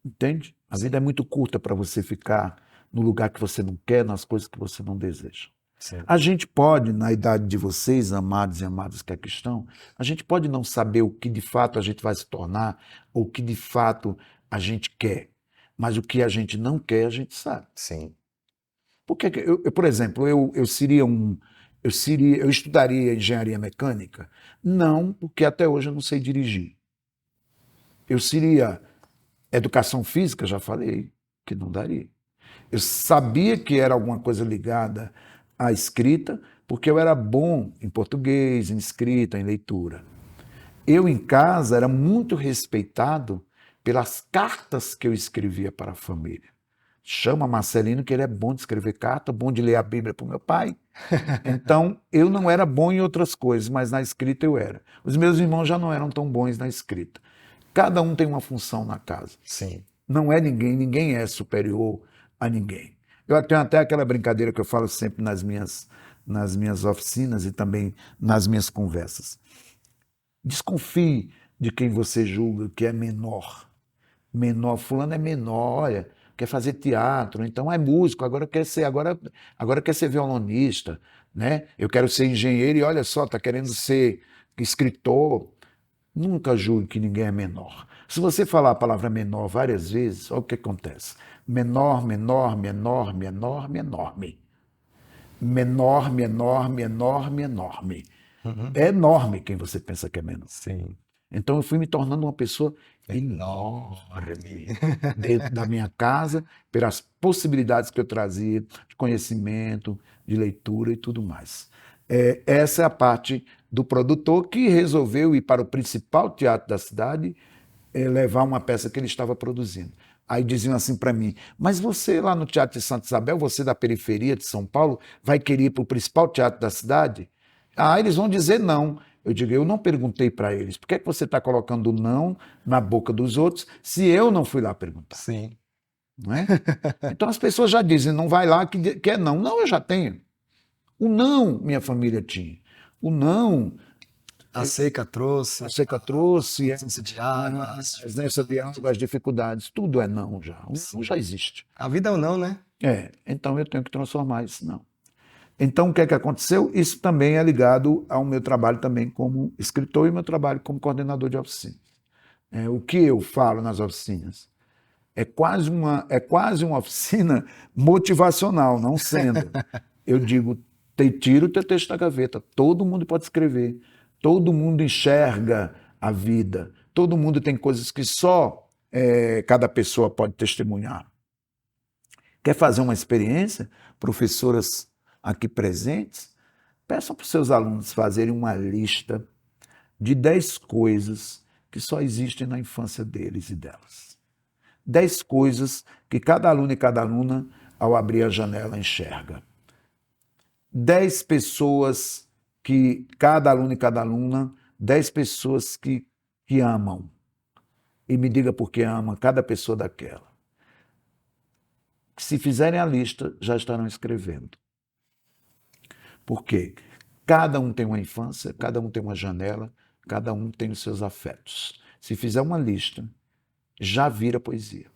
Entende? A vida é muito curta para você ficar no lugar que você não quer, nas coisas que você não deseja. Sim. A gente pode, na idade de vocês, amados e amadas que aqui estão, a gente pode não saber o que de fato a gente vai se tornar, ou o que de fato a gente quer. Mas o que a gente não quer, a gente sabe. Sim. Porque por exemplo, eu estudaria engenharia mecânica? Não, porque até hoje eu não sei dirigir. Eu seria educação física, já falei, que não daria. Eu sabia que era alguma coisa ligada à escrita, porque eu era bom em português, em escrita, em leitura. Eu, em casa, era muito respeitado pelas cartas que eu escrevia para a família. Chama Marcelino, que ele é bom de escrever carta, bom de ler a Bíblia para o meu pai. Então, eu não era bom em outras coisas, mas na escrita eu era. Os meus irmãos já não eram tão bons na escrita. Cada um tem uma função na casa. Sim. Não é ninguém, ninguém é superior a ninguém. Eu tenho até aquela brincadeira que eu falo sempre nas minhas oficinas e também nas minhas conversas. Desconfie de quem você julga que é menor. Menor, fulano é menor, olha, quer fazer teatro, então é músico, agora quer ser violonista, né? Eu quero ser engenheiro e olha só, está querendo ser escritor. Nunca julgue que ninguém é menor. Se você falar a palavra menor várias vezes, olha o que acontece. Menor, menor, menor, menor, enorme. Menor, enorme, enorme, enorme. É enorme quem você pensa que é menor. Sim. Então eu fui me tornando uma pessoa enorme dentro da minha casa, pelas possibilidades que eu trazia de conhecimento, de leitura e tudo mais. Essa é a parte do produtor que resolveu ir para o principal teatro da cidade levar uma peça que ele estava produzindo. Aí diziam assim para mim, mas você lá no Teatro de Santa Isabel, você da periferia de São Paulo, vai querer ir para o principal teatro da cidade? Ah, eles vão dizer não. Eu digo, eu não perguntei para eles, por que é que você está colocando não na boca dos outros se eu não fui lá perguntar? Sim. Não é? Então as pessoas já dizem, não vai lá que é não. Não, eu já tenho. O não minha família tinha. O não A seca trouxe, a seca trouxe, a ausência de água. ausência de água, as dificuldades, tudo é não já. O não já existe. A vida é o não, né? Então eu tenho que transformar isso não. Então o que é que aconteceu? Isso também é ligado ao meu trabalho também como escritor e meu trabalho como coordenador de oficina. O que eu falo nas oficinas é quase uma oficina motivacional, não sendo. Eu digo, tira o teu texto da gaveta, todo mundo pode escrever, todo mundo enxerga a vida, todo mundo tem coisas que só cada pessoa pode testemunhar. Quer fazer uma experiência? Professoras aqui presentes, peçam para os seus alunos fazerem uma lista de 10 coisas que só existem na infância deles e delas. 10 coisas que cada aluno e cada aluna, ao abrir a janela, enxerga. 10 pessoas que cada aluno e cada aluna, 10 pessoas que amam. E me diga por que ama cada pessoa daquela. Se fizerem a lista, já estarão escrevendo. Por quê? Cada um tem uma infância, cada um tem uma janela, cada um tem os seus afetos. Se fizer uma lista, já vira poesia.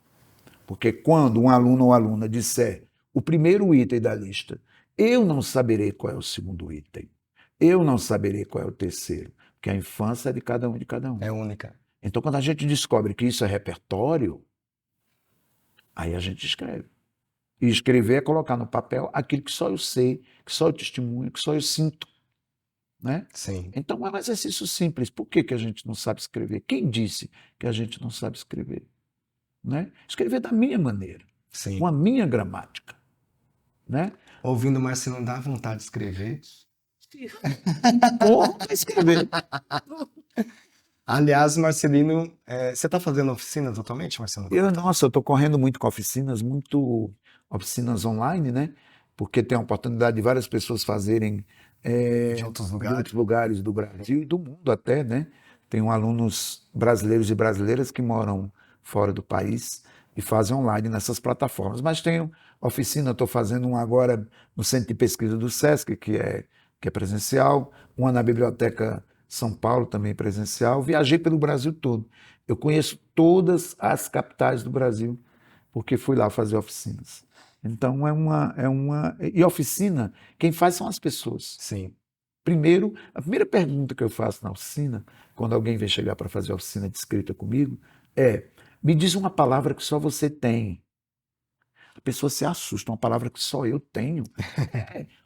Porque quando um aluno ou aluna disser o primeiro item da lista, eu não saberei qual é o segundo item. Eu não saberei qual é o terceiro. Porque a infância é de cada um e de cada um. É única. Então, quando a gente descobre que isso é repertório, aí a gente escreve. E escrever é colocar no papel aquilo que só eu sei, que só eu testemunho, que só eu sinto. Né? Sim. Então é um exercício simples. Por que a gente não sabe escrever? Quem disse que a gente não sabe escrever? né? Escrever da minha maneira, Sim. com a minha gramática, né? Ouvindo o Marcelino dá vontade de escrever. Porra, pra escrever. Aliás, Marcelino, você está fazendo oficinas atualmente, Marcelino? Nossa, eu estou correndo muito com oficinas online, né? Porque tem a oportunidade de várias pessoas fazerem De outros de lugares. outros lugares do Brasil e do mundo até, né? Tenho alunos brasileiros e brasileiras que moram fora do país e fazem online nessas plataformas. Mas tenho oficina, estou fazendo uma agora no Centro de Pesquisa do SESC, que é presencial, uma na Biblioteca São Paulo, também presencial. Viajei pelo Brasil todo. Eu conheço todas as capitais do Brasil, porque fui lá fazer oficinas. Então, E oficina, quem faz são as pessoas. Sim. Primeiro, a primeira pergunta que eu faço na oficina, quando alguém vem chegar para fazer oficina de escrita comigo, me diz uma palavra que só você tem. A pessoa se assusta, uma palavra que só eu tenho.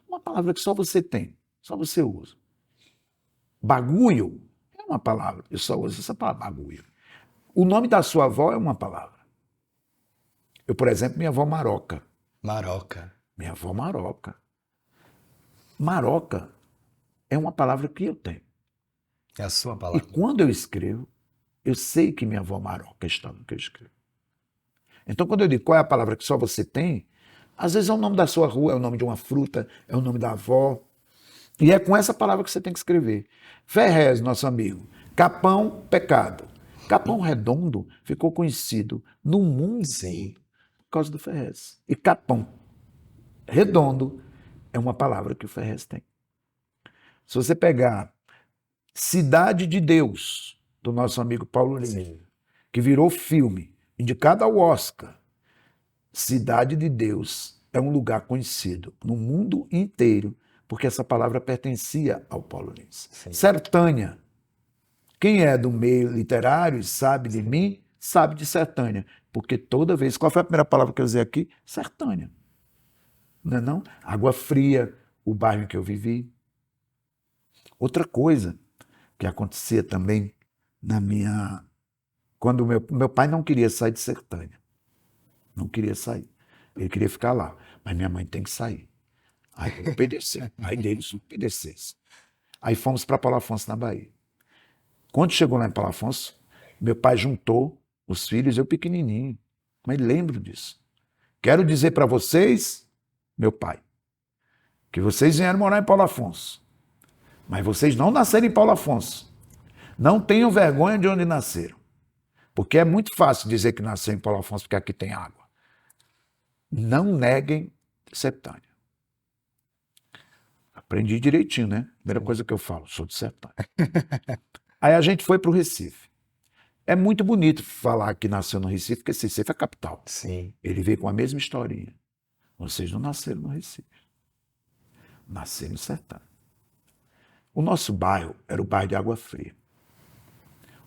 Uma palavra que só você tem, só você usa. Bagulho é uma palavra, eu só uso essa palavra, bagulho. O nome da sua avó é uma palavra. Eu, por exemplo, minha avó Maroca. Maroca. Minha avó Maroca. Maroca é uma palavra que eu tenho. É a sua E palavra. quando eu escrevo, eu sei que minha avó Maroca está no que eu escrevo. Então, quando eu digo qual é a palavra que só você tem, às vezes é o nome da sua rua, é o nome de uma fruta, é o nome da avó. E é com essa palavra que você tem que escrever. Ferrez, nosso amigo. Capão, pecado. Capão Redondo ficou conhecido no mundo Sim. por causa do Ferrez. E Capão Redondo é uma palavra que o Ferrez tem. Se você pegar Cidade de Deus, do nosso amigo Paulo Lima, que virou filme, indicado ao Oscar, Cidade de Deus é um lugar conhecido no mundo inteiro, porque essa palavra pertencia ao Paulo Lins. Sertânia. Quem é do meio literário e sabe de mim, sabe de Sertânia. Porque toda vez... Qual foi a primeira palavra que eu usei aqui? Sertânia. Não é não? Água Fria, o bairro em que eu vivi. Outra coisa que acontecia também na minha... Quando meu pai não queria sair de Sertânia. Não queria sair. Ele queria ficar lá. Mas minha mãe tem que sair. Aí eu obedeci. Aí deles obedecesse. Aí fomos para Paulo Afonso, na Bahia. Quando chegou lá em Paulo Afonso, meu pai juntou os filhos, eu pequenininho. Mas lembro disso. Quero dizer para vocês, meu pai, que vocês vieram morar em Paulo Afonso. Mas vocês não nasceram em Paulo Afonso. Não tenham vergonha de onde nasceram. Porque é muito fácil dizer que nasceu em Paulo Afonso porque aqui tem água. Não neguem Sertânia. Aprendi direitinho, né? Primeira coisa que eu falo, sou de Sertânia. Aí a gente foi para o Recife. É muito bonito falar que nasceu no Recife, porque Recife é a capital. Sim. Ele veio com a mesma historinha. Vocês não nasceram no Recife. Nasceram em Sertânia. O nosso bairro era o bairro de Água Fria.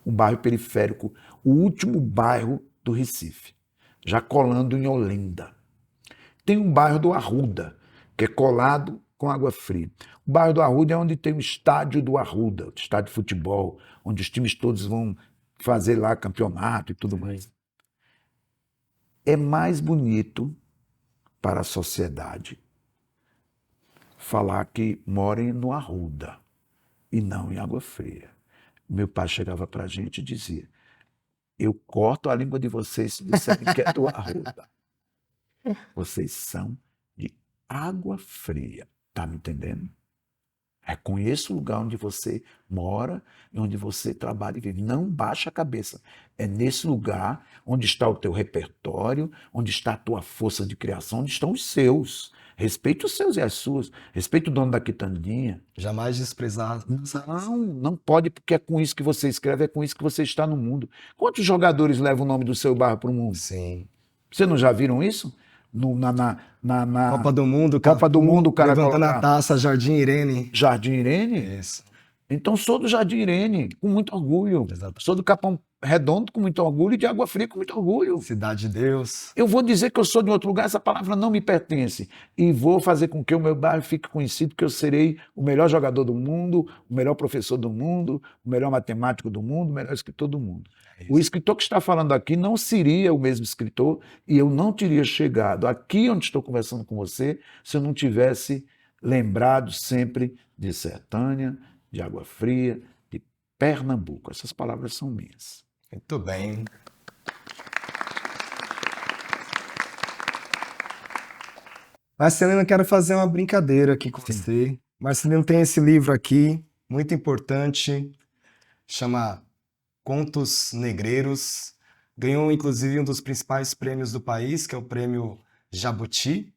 Um bairro periférico, o último bairro do Recife, já colando em Olinda. Tem um bairro do Arruda, que é colado com Água Fria. O bairro do Arruda é onde tem o estádio do Arruda, o estádio de futebol, onde os times todos vão fazer lá campeonato e tudo mais. É mais bonito para a sociedade falar que morem no Arruda e não em Água Fria. Meu pai chegava para a gente e dizia: eu corto a língua de vocês se disserem que é do Arruda. Vocês são de Água Fria. Tá me entendendo? É com esse lugar onde você mora e onde você trabalha e vive. Não baixa a cabeça. É nesse lugar onde está o teu repertório, onde está a tua força de criação, onde estão os seus. Respeite os seus e as suas. Respeite o dono da quitandinha. Jamais desprezar. Não pode, porque é com isso que você escreve, é com isso que você está no mundo. Quantos jogadores levam o nome do seu bairro para o mundo? Sim. Vocês não já viram isso? Na Copa do Mundo, Copa do Mundo, o cara levantando coloca a taça, Jardim Irene. Jardim Irene? Isso. Então sou do Jardim Irene, com muito orgulho. Exato. Sou do Capão Redondo com muito orgulho e de Água Fria com muito orgulho. Cidade de Deus. Eu vou dizer que eu sou de outro lugar, essa palavra não me pertence. E vou fazer com que o meu bairro fique conhecido que eu serei o melhor jogador do mundo, o melhor professor do mundo, o melhor matemático do mundo, o melhor escritor do mundo. O escritor que está falando aqui não seria o mesmo escritor e eu não teria chegado aqui onde estou conversando com você se eu não tivesse lembrado sempre de Sertânia, de Água Fria, de Pernambuco. Essas palavras são minhas. Muito bem. Marcelino, eu quero fazer uma brincadeira aqui com você. Marcelino tem esse livro aqui, muito importante, chama Contos Negreiros. Ganhou, inclusive, um dos principais prêmios do país, que é o Prêmio Jabuti.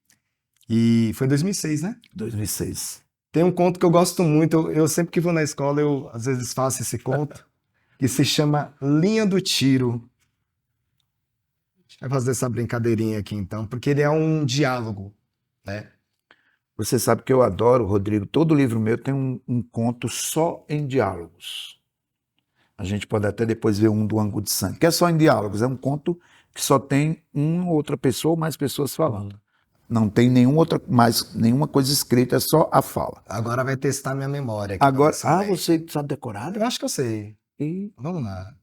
E foi em 2006, né? 2006. Tem um conto que eu gosto muito, eu sempre que vou na escola, eu às vezes faço esse conto, que se chama Linha do Tiro. A gente vai fazer essa brincadeirinha aqui então, porque ele é um diálogo, né? Você sabe que eu adoro, Rodrigo, todo livro meu tem um conto só em diálogos. A gente pode até depois ver um do Angu de Sangue, que é só em diálogos, é um conto que só tem uma ou outra pessoa ou mais pessoas falando. Não tem nenhuma coisa escrita, é só a fala. Agora vai testar minha memória aqui. Agora, pra ver se eu você sabe decorar? Eu acho que eu sei. E Vamos lá,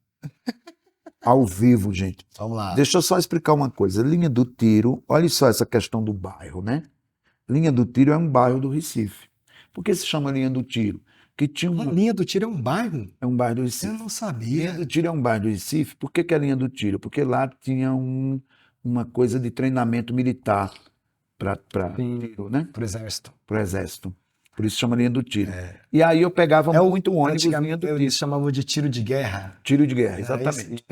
ao vivo, gente. vamos lá. Deixa eu só explicar uma coisa. Linha do Tiro, olha só essa questão do bairro, né? Linha do Tiro é um bairro do Recife. Por que se chama Linha do Tiro? Que tinha A Linha do Tiro é um bairro? É um bairro do Eu Recife. não Linha sabia. do Tiro é um bairro do Recife. Por que é Linha do Tiro? Porque lá tinha uma coisa de treinamento militar para tiro, né? Pro exército. Para o exército. Por isso chama Linha do Tiro. E aí eu pegava muito ônibus Linha do Tiro. Eles chamavam de tiro de guerra. Tiro de guerra, isso. exatamente.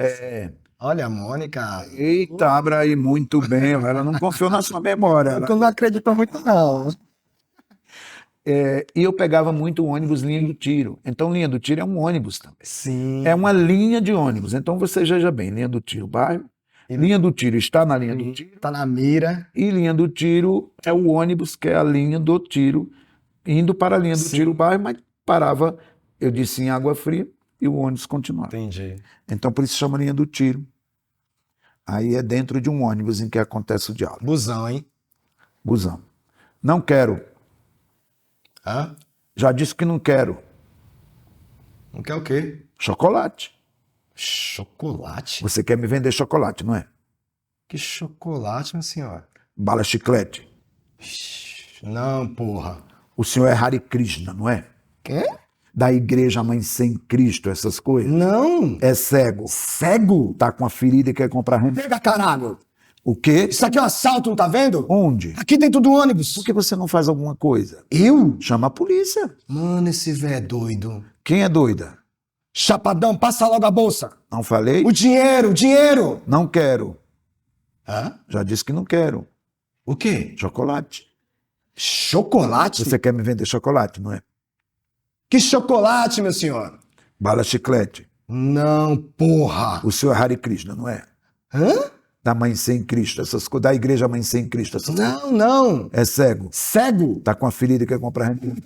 Olha, a Mônica. Eita, abra aí muito bem. Ela não confiou na sua memória. Eu não acredito muito, não. E eu pegava muito ônibus Linha do Tiro. Então, Linha do Tiro é um ônibus também. Sim. É uma linha de ônibus. Então, você veja bem, Linha do Tiro, bairro. Linha do Tiro está na linha do tiro. Tá na mira. E Linha do Tiro é o ônibus que é a linha do tiro, indo para a linha do tiro, bairro, mas parava, eu disse, em Água Fria, e o ônibus continuava. Entendi. Então, por isso chama Linha do Tiro. Aí é dentro de um ônibus em que acontece o diálogo. Busão, hein? Busão. Não quero. Hã? Já disse que não quero. Não quer o quê? Chocolate. Chocolate? Você quer me vender chocolate, não é? Que chocolate, meu senhor? Bala chiclete. Não, porra. O senhor é Hare Krishna, não é? Quê? Da igreja Mãe Sem Cristo, essas coisas. Não. É cego. Cego? Tá com a ferida e quer comprar remédio. Pega, caralho. O quê? Isso aqui é um assalto, não tá vendo? Onde? Aqui dentro do ônibus. Por que você não faz alguma coisa? Eu? Chama a polícia. Mano, esse velho é doido. Quem é doida? Chapadão, passa logo a bolsa. Não falei? O dinheiro, o dinheiro. Não quero. Hã? Já disse que não quero. O quê? Chocolate. Chocolate? Você quer me vender chocolate, não é? Que chocolate, meu senhor? Bala chiclete. Não, porra. O senhor é Hare Krishna, não é? Hã? Da Mãe Sem Cristo, essas coisas. Da igreja Mãe Sem Cristo, essas coisas. Não, não. É cego. Cego? Tá com a ferida e quer comprar remédio.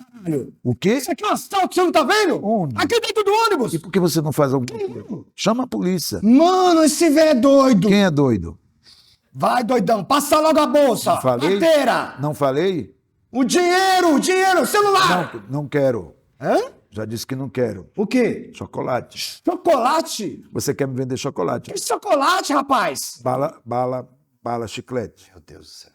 O quê? Isso aqui é um assalto, você não tá vendo? Onde? Aqui dentro do ônibus. E por que você não faz alguma coisa? Chama a polícia. Mano, esse velho é doido. Quem é doido? Vai, doidão, passa logo a bolsa. Não falei? Carteira. Não falei? O dinheiro, celular. Não quero. Hã? Já disse que não quero. O quê? Chocolate. Chocolate? Você quer me vender chocolate? Que chocolate, rapaz? Bala chiclete. Meu Deus do céu.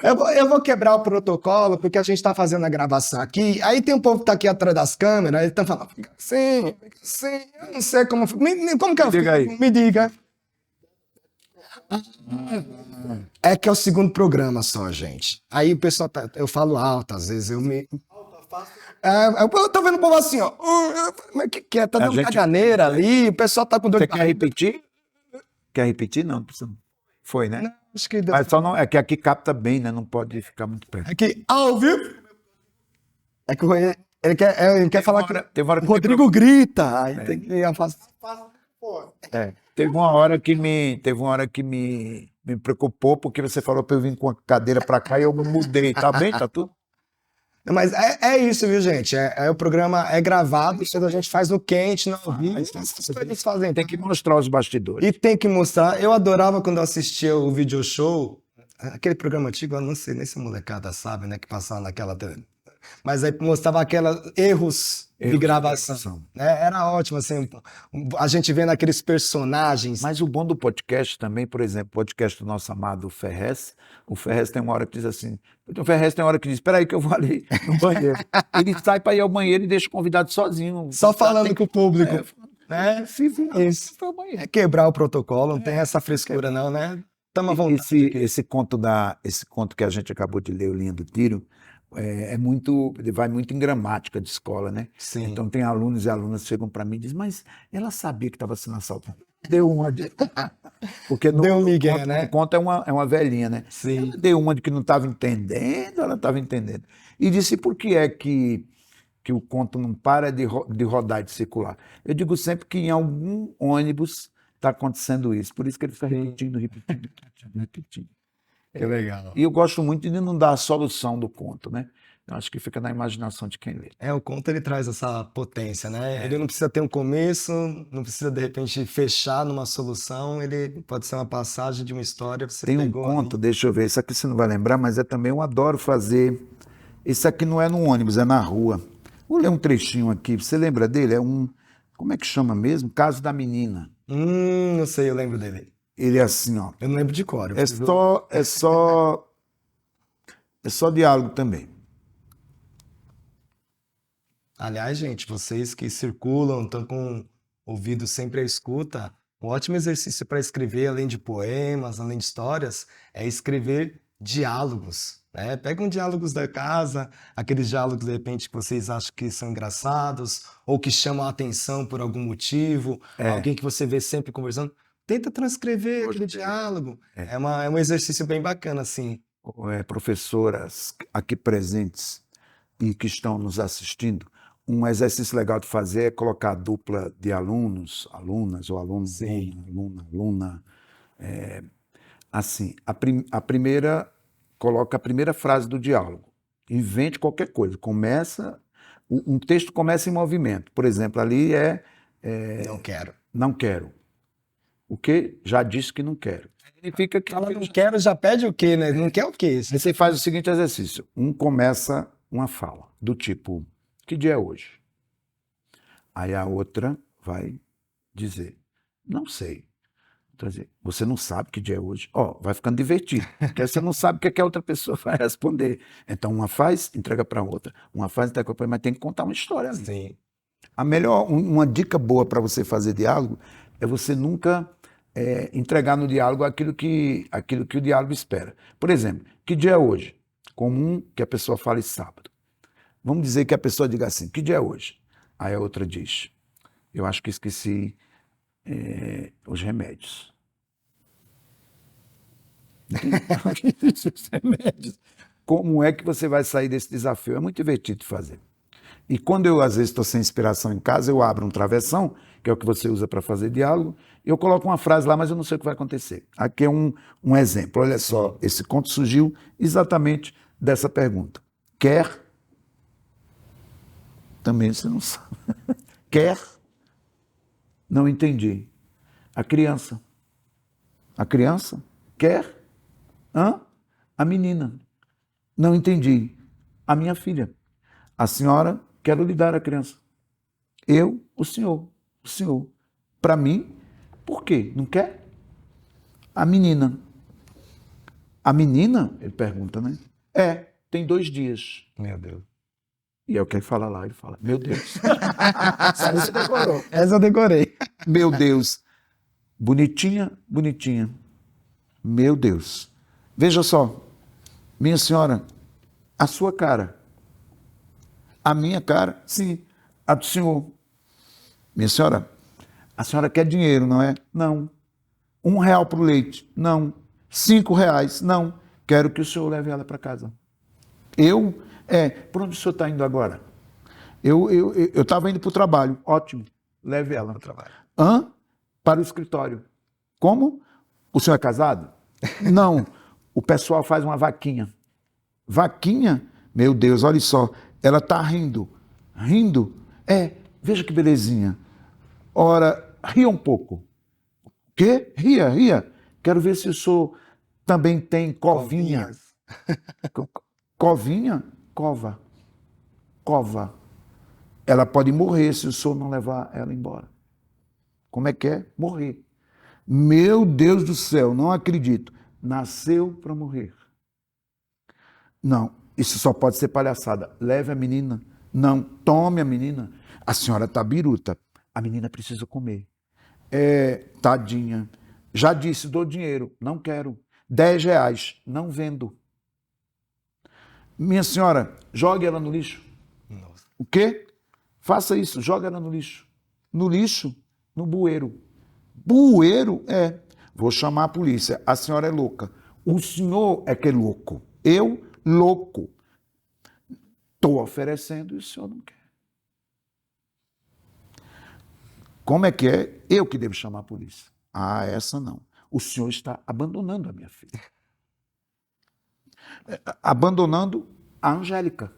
Eu vou quebrar o protocolo, porque a gente está fazendo a gravação aqui. Aí tem um povo que tá aqui atrás das câmeras, eles estão falando, fica assim, eu não sei como. Como que eu Diga aí. Me diga. É que é o segundo programa só, gente. Aí o pessoal eu falo alto, às vezes eu me. Eu tô vendo o povo assim, ó. Que é? Tá dando caganeira ali, o pessoal tá com dor Você de quer repetir? Quer repetir? Não, precisa. Foi, né? Não, acho que deu. Mas só não, é que aqui capta bem, né? Não pode ficar muito perto. É que ao vivo. É que ele quer falar que Teve uma hora o que Rodrigo grita. Aí tem que afastar. Teve uma hora que me preocupou, porque você falou para eu vir com a cadeira para cá e eu me mudei. Tá bem? Tá tudo? Mas é isso, viu, gente? O programa é gravado, isso a gente faz no quente, no ao vivo. Essas coisas eles fazem. Tem que mostrar os bastidores. E tem que mostrar. Eu adorava quando eu assistia o video show, aquele programa antigo, eu não sei nem se a molecada sabe, né? Que passava naquela. Mas aí mostrava aqueles erros de gravação. Né? Era ótimo, assim, a gente vendo aqueles personagens. Mas o bom do podcast também, por exemplo, o podcast do nosso amado Ferrez, o Ferrez tem uma hora que diz assim, o Ferrez tem uma hora que diz, espera aí que eu vou ali no banheiro. Ele sai para ir ao banheiro e deixa o convidado sozinho. Só falando com o público. Né? Isso. É quebrar o protocolo, não tem essa frescura não, né? Tamo à vontade. Esse conto que a gente acabou de ler, O Linha do Tiro, ele vai muito em gramática de escola, né? Sim. Então tem alunos e alunas que chegam para mim e dizem, mas ela sabia que estava sendo assaltada. Deu uma de... Porque Deu um migué, conto, né? O conto é uma velhinha, né? Sim. Ela deu uma de que não estava entendendo, ela estava entendendo. E disse, por que é que o conto não para de rodar, de circular? Eu digo sempre que em algum ônibus está acontecendo isso. Por isso que ele fica repetindo. Que legal. E eu gosto muito de não dar a solução do conto, né? Eu acho que fica na imaginação de quem lê. O conto ele traz essa potência, né? Ele não precisa ter um começo, não precisa de repente fechar numa solução, ele pode ser uma passagem de uma história. Você Tem um pegou conto, ali. deixa eu ver, isso aqui você não vai lembrar, mas também eu adoro fazer. Esse aqui não é no ônibus, é na rua. Vou ler um trechinho aqui, você lembra dele? Como é que chama mesmo? Caso da Menina. Não sei, eu lembro dele. Ele é assim, ó. Eu não lembro de cor. É só diálogo também. Aliás, gente, vocês que circulam, estão com o ouvido sempre à escuta, um ótimo exercício para escrever, além de poemas, além de histórias, é escrever diálogos, né? Pegam diálogos da casa, aqueles diálogos, de repente, que vocês acham que são engraçados, ou que chamam a atenção por algum motivo, alguém que você vê sempre conversando. Tenta transcrever aquele diálogo. É um exercício bem bacana, assim. Professoras aqui presentes e que estão nos assistindo, um exercício legal de fazer é colocar a dupla de alunos, alunas ou alunos, Sim. aluna. Assim, a primeira, coloca a primeira frase do diálogo. Invente qualquer coisa. Um texto começa em movimento. Por exemplo, ali Não quero. não quero. O quê? Já disse que não quero. Significa que Fala não quero, já pede o quê, né? Não quer o quê? Aí você faz o seguinte exercício. Começa uma fala, do tipo, que dia é hoje? Aí a outra vai dizer, não sei. Dizer, você não sabe que dia é hoje? Vai ficando divertido, porque você não sabe o que é que a outra pessoa vai responder. Então uma faz, entrega para outra. Uma faz, entrega para outra, mas tem que contar uma história ali. Sim. Uma dica boa para você fazer diálogo é você nunca entregar no diálogo aquilo que o diálogo espera. Por exemplo, que dia é hoje? Comum que a pessoa fale sábado. Vamos dizer que a pessoa diga assim, que dia é hoje? Aí a outra diz, eu acho que esqueci os remédios. Os remédios. Como é que você vai sair desse desafio? É muito divertido de fazer. E quando eu, às vezes, estou sem inspiração em casa, eu abro um travessão, que é o que você usa para fazer diálogo, e eu coloco uma frase lá, mas eu não sei o que vai acontecer. Aqui é um exemplo. Olha só, esse conto surgiu exatamente dessa pergunta. Quer? Também você não sabe. Quer? Não entendi. A criança. A criança? Quer? Hã? A menina. Não entendi. A minha filha. A senhora, quero lhe dar a criança. Eu, o senhor. O senhor. Para mim, por quê? Não quer? A menina. A menina? Ele pergunta, né? Tem 2 dias. Meu Deus. E é o que ele fala lá. Ele fala, meu Deus. Você decorou. Essa eu decorei. Meu Deus. Bonitinha, bonitinha. Meu Deus. Veja só. Minha senhora, a sua cara. A minha cara? Sim. A do senhor. Minha senhora, a senhora quer dinheiro, não é? Não. R$1 para o leite? Não. R$5? Não. Quero que o senhor leve ela para casa. Por onde o senhor está indo agora? Eu estava indo para o trabalho. Ótimo. Leve ela. Para o trabalho. Para o escritório. Como? O senhor é casado? Não. O pessoal faz uma vaquinha. Vaquinha? Meu Deus, olha só, ela está rindo. Rindo? Veja que belezinha. Ora, ria um pouco. Quê? Ria. Quero ver se o senhor também tem covinha. Covinha? Cova. Ela pode morrer se o senhor não levar ela embora. Como é que é? Morrer. Meu Deus do céu, não acredito. Nasceu para morrer. Não, isso só pode ser palhaçada. Leve a menina. Não, tome a menina. A senhora está biruta. A menina precisa comer. Tadinha. Já disse, dou dinheiro. Não quero. R$10. Não vendo. Minha senhora, jogue ela no lixo. Nossa. O quê? Faça isso, jogue ela no lixo. No lixo? No bueiro. Bueiro? Vou chamar a polícia. A senhora é louca. O senhor é que é louco. Eu, louco. Estou oferecendo e o senhor não quer. Como é que é? Eu que devo chamar a polícia. Essa não. O senhor está abandonando a minha filha. Abandonando a Angélica.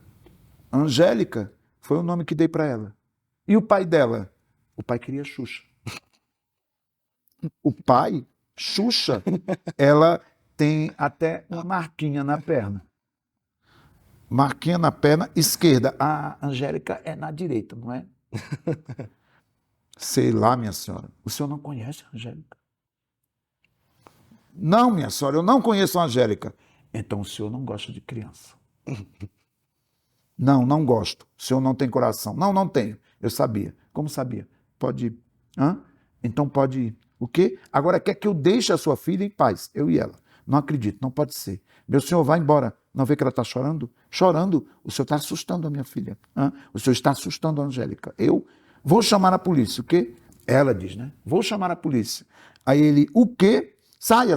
Angélica foi o nome que dei para ela. E o pai dela? O pai queria Xuxa. O pai, Xuxa, ela tem até uma marquinha na perna. Marquinha na perna esquerda. A Angélica é na direita, não é? Sei lá, minha senhora. O senhor não conhece a Angélica? Não, minha senhora, eu não conheço a Angélica. Então o senhor não gosta de criança. Não gosto. O senhor não tem coração. Não tenho. Eu sabia. Como sabia? Pode ir. Então pode ir. O quê? Agora quer que eu deixe a sua filha em paz, eu e ela. Não acredito, não pode ser. Meu senhor, vai embora. Não vê que ela está chorando? Chorando? O senhor está assustando a minha filha. O senhor está assustando a Angélica. Eu vou chamar a polícia. O quê? Ela diz, né? Vou chamar a polícia. Aí ele, o quê? Saia.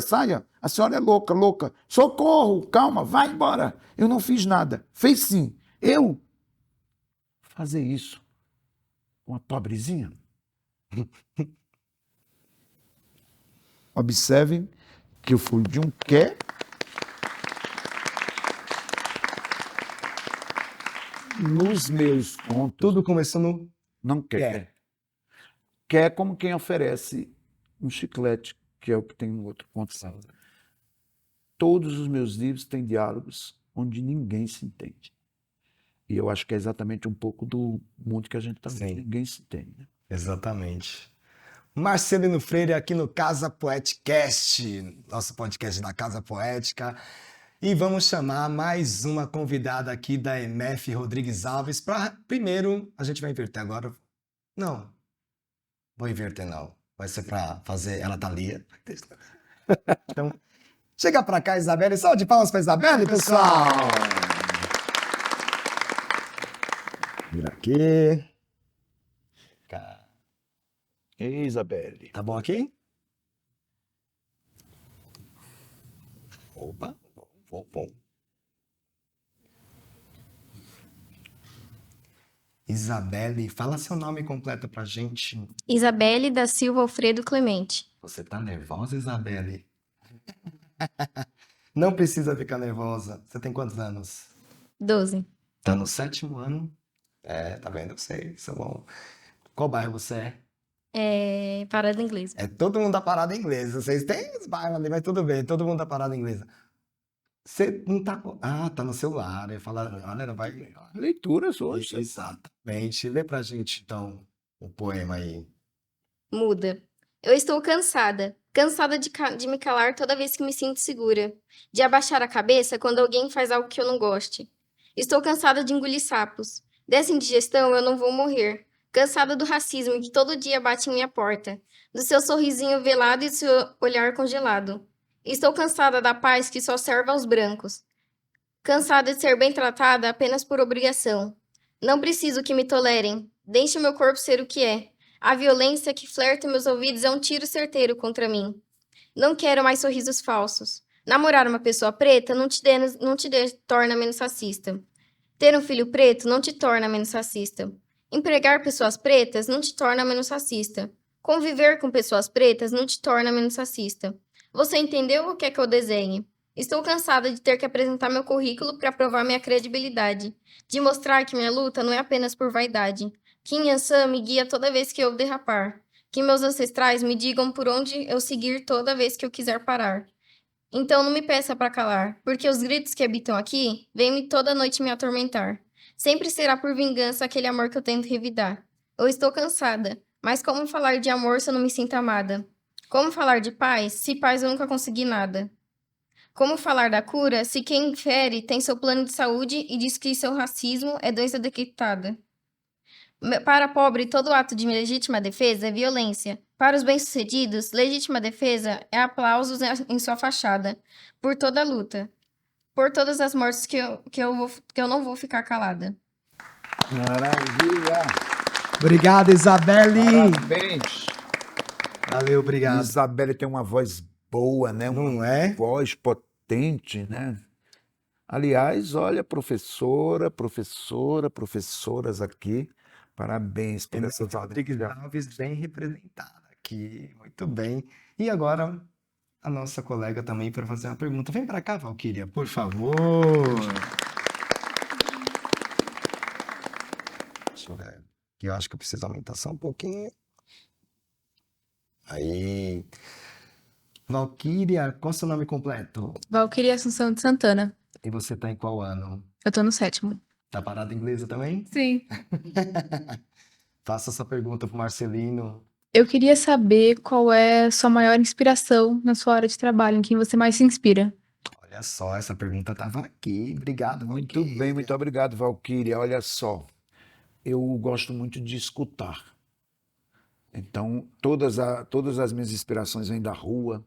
A senhora é louca. Socorro, calma, vai embora. Eu não fiz nada. Fez sim. Eu fazer isso com uma pobrezinha? Observem que eu fui de um quer nos meus contos. Tudo começou no Não quer. Quer como quem oferece um chiclete, que é o que tem no outro conto. Todos os meus livros têm diálogos onde ninguém se entende. E eu acho que é exatamente um pouco do mundo que a gente está vendo. Ninguém se entende. Né? Exatamente. Marcelino Freire aqui no Casa Poeticast, nosso podcast da Casa Poética. E vamos chamar mais uma convidada aqui da MF Rodrigues Alves. Primeiro, a gente vai inverter agora. Não, vou inverter não. Vai ser para fazer ela Thalia. Então, chega para cá, Isabelle. Salve de palmas para Isabelle, pessoal! Vira aqui. Ei, Isabelle. Tá bom aqui? Opa, bom. Isabelle, fala seu nome completo pra gente. Isabelle da Silva Alfredo Clemente. Você tá nervosa, Isabelle? Não precisa ficar nervosa. Você tem quantos anos? 12. Tá no 7º ano. Tá vendo? Eu sei, isso é bom. Qual bairro você é? Parada inglesa. Todo mundo da parada inglesa. Vocês têm os bairros ali, mas tudo bem. Todo mundo da parada inglesa. Você não tá... tá no celular. Ele fala, olha, não vai... Leituras hoje. Exatamente. Lê pra gente, então, o poema aí. Muda. Eu estou cansada. Cansada de me calar toda vez que me sinto segura. De abaixar a cabeça quando alguém faz algo que eu não goste. Estou cansada de engolir sapos. Dessa indigestão eu não vou morrer. Cansada do racismo que todo dia bate em minha porta. Do seu sorrisinho velado e do seu olhar congelado. Estou cansada da paz que só serve aos brancos. Cansada de ser bem tratada apenas por obrigação. Não preciso que me tolerem. Deixe meu corpo ser o que é. A violência que flerta meus ouvidos é um tiro certeiro contra mim. Não quero mais sorrisos falsos. Namorar uma pessoa preta não te torna menos racista. Ter um filho preto não te torna menos racista. Empregar pessoas pretas não te torna menos racista. Conviver com pessoas pretas não te torna menos racista. Você entendeu o que é que eu desenhe? Estou cansada de ter que apresentar meu currículo para provar minha credibilidade, de mostrar que minha luta não é apenas por vaidade, que Inhansã me guia toda vez que eu derrapar, que meus ancestrais me digam por onde eu seguir toda vez que eu quiser parar. Então não me peça para calar, porque os gritos que habitam aqui vêm toda noite me atormentar. Sempre será por vingança aquele amor que eu tento revidar. Eu estou cansada, mas como falar de amor se eu não me sinto amada? Como falar de paz, se paz eu nunca consegui nada? Como falar da cura, se quem fere tem seu plano de saúde e diz que seu racismo é doença detectada? Para pobre, todo ato de legítima defesa é violência. Para os bem-sucedidos, legítima defesa é aplausos em sua fachada. Por toda a luta. Por todas as mortes que eu não vou ficar calada. Maravilha! Obrigado, Isabelle! Parabéns! Valeu, obrigado. Isabelle tem uma voz boa, né? Uma Não é? voz potente, né? Aliás, olha, professoras aqui. Parabéns por essa Rodrigues Alves bem representada aqui, muito bem. E agora, a nossa colega também para fazer uma pergunta. Vem para cá, Valquíria, por favor. Deixa eu ver. Que eu acho que eu preciso aumentar só um pouquinho. Aí. Valquíria, qual é o seu nome completo? Valquíria Assunção de Santana. E você tá em qual ano? Eu tô no 7º. Tá parada em inglesa também? Sim. Faça essa pergunta pro Marcelino. Eu queria saber qual é a sua maior inspiração na sua área de trabalho, em quem você mais se inspira. Olha só, essa pergunta estava aqui. Obrigado, Muito Valquíria. bem, muito obrigado, Valquíria. Olha só, eu gosto muito de escutar. Então, todas as minhas inspirações vêm da rua.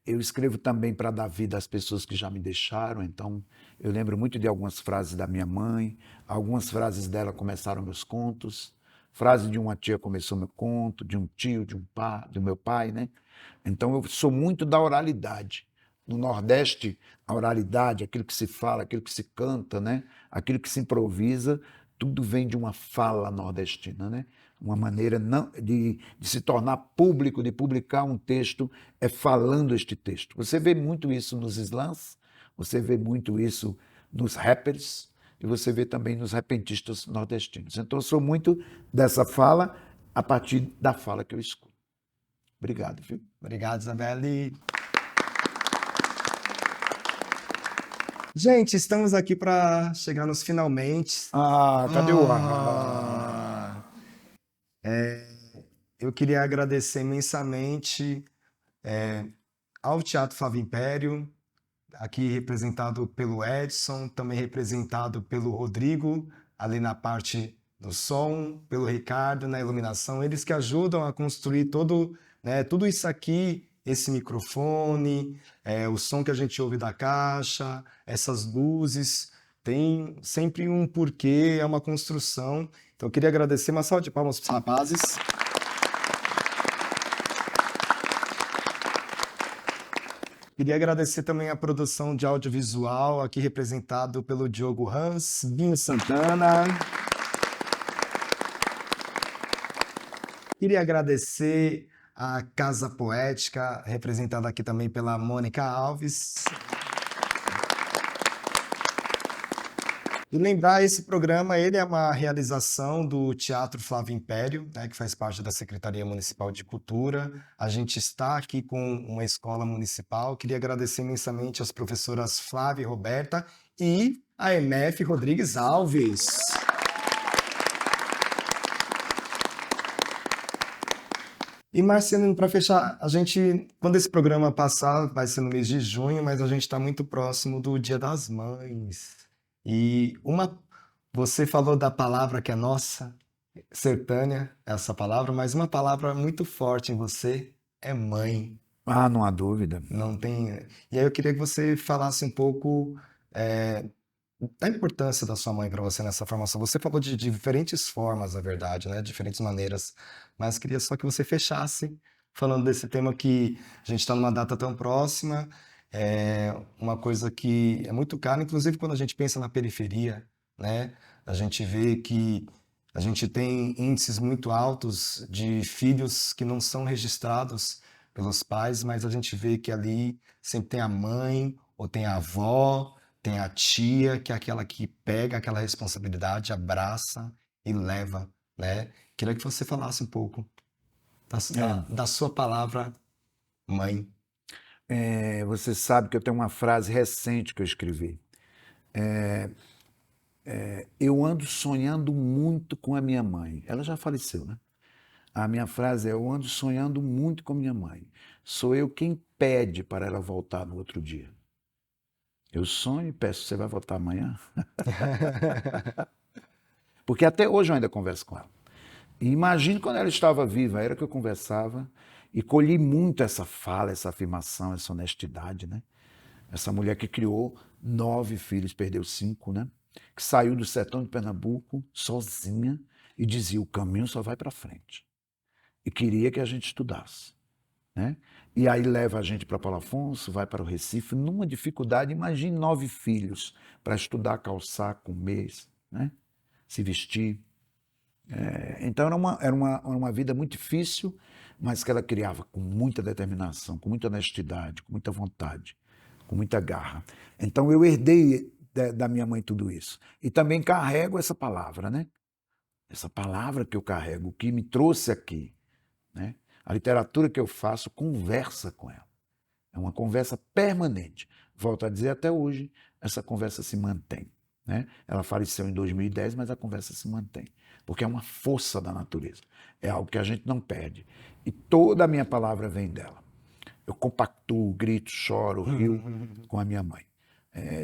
Eu escrevo também para dar vida às pessoas que já me deixaram. Então, eu lembro muito de algumas frases da minha mãe, algumas frases dela começaram meus contos, frase de uma tia começou meu conto, de um tio, do meu pai, né? Então, eu sou muito da oralidade. No Nordeste, a oralidade, aquilo que se fala, aquilo que se canta, né? Aquilo que se improvisa, tudo vem de uma fala nordestina, né? Uma maneira de se tornar público, de publicar um texto, é falando este texto. Você vê muito isso nos slams, você vê muito isso nos rappers, e você vê também nos repentistas nordestinos. Então, eu sou muito dessa fala, a partir da fala que eu escuto. Obrigado, viu? Obrigado, Isabelle. Gente, estamos aqui para chegar nos finalmente. Cadê o ar? Eu queria agradecer imensamente ao Teatro Flávio Império, aqui representado pelo Edson, também representado pelo Rodrigo, ali na parte do som, pelo Ricardo na iluminação, eles que ajudam a construir tudo isso aqui, esse microfone, o som que a gente ouve da caixa, essas luzes, tem sempre um porquê, é uma construção. Então eu queria agradecer, uma salva de palmas para os rapazes. Queria agradecer também a produção de audiovisual, aqui representado pelo Diogo Hans, Vinho Santana. Queria agradecer a Casa Poética, representada aqui também pela Mônica Alves. E lembrar, esse programa ele é uma realização do Teatro Flávio Império, né, que faz parte da Secretaria Municipal de Cultura. A gente está aqui com uma escola municipal. Queria agradecer imensamente às professoras Flávia e Roberta e a MF Rodrigues Alves. E Marcelino, para fechar, quando esse programa passar, vai ser no mês de junho, mas a gente está muito próximo do Dia das Mães. E você falou da palavra que é nossa, sertânia, essa palavra, mas uma palavra muito forte em você é mãe. Não há dúvida. Não tem. E aí eu queria que você falasse um pouco da importância da sua mãe para você nessa formação. Você falou de diferentes formas, na verdade, né? Diferentes maneiras, mas queria só que você fechasse falando desse tema que a gente está numa data tão próxima. É uma coisa que é muito cara, inclusive quando a gente pensa na periferia, né? A gente vê que a gente tem índices muito altos de filhos que não são registrados pelos pais, mas a gente vê que ali sempre tem a mãe, ou tem a avó, tem a tia, que é aquela que pega aquela responsabilidade, abraça e leva, né? Queria que você falasse um pouco da sua palavra mãe. Você sabe que eu tenho uma frase recente que eu escrevi. Eu ando sonhando muito com a minha mãe. Ela já faleceu, né? A minha frase é: eu ando sonhando muito com minha mãe. Sou eu quem pede para ela voltar no outro dia. Eu sonho e peço: você vai voltar amanhã? Porque até hoje eu ainda converso com ela. E imagine quando ela estava viva, era que eu conversava e colhi muito essa fala, essa afirmação, essa honestidade, né? Essa mulher que criou 9 filhos, perdeu 5, né? Que saiu do sertão de Pernambuco sozinha e dizia: o caminho só vai para frente. E queria que a gente estudasse, né? E aí leva a gente para Paulo Afonso, vai para o Recife, numa dificuldade. Imagine 9 filhos para estudar, calçar, comer, né? Se vestir. Então era uma vida muito difícil, mas que ela criava com muita determinação, com muita honestidade, com muita vontade, com muita garra. Então eu herdei da minha mãe tudo isso. E também carrego essa palavra, né? Essa palavra que eu carrego, que me trouxe aqui, né? A literatura que eu faço conversa com ela. É uma conversa permanente. Volto a dizer, até hoje, essa conversa se mantém, né? Ela faleceu em 2010, mas a conversa se mantém. Porque é uma força da natureza. É algo que a gente não perde. E toda a minha palavra vem dela. Eu compactuo, grito, choro, rio com a minha mãe.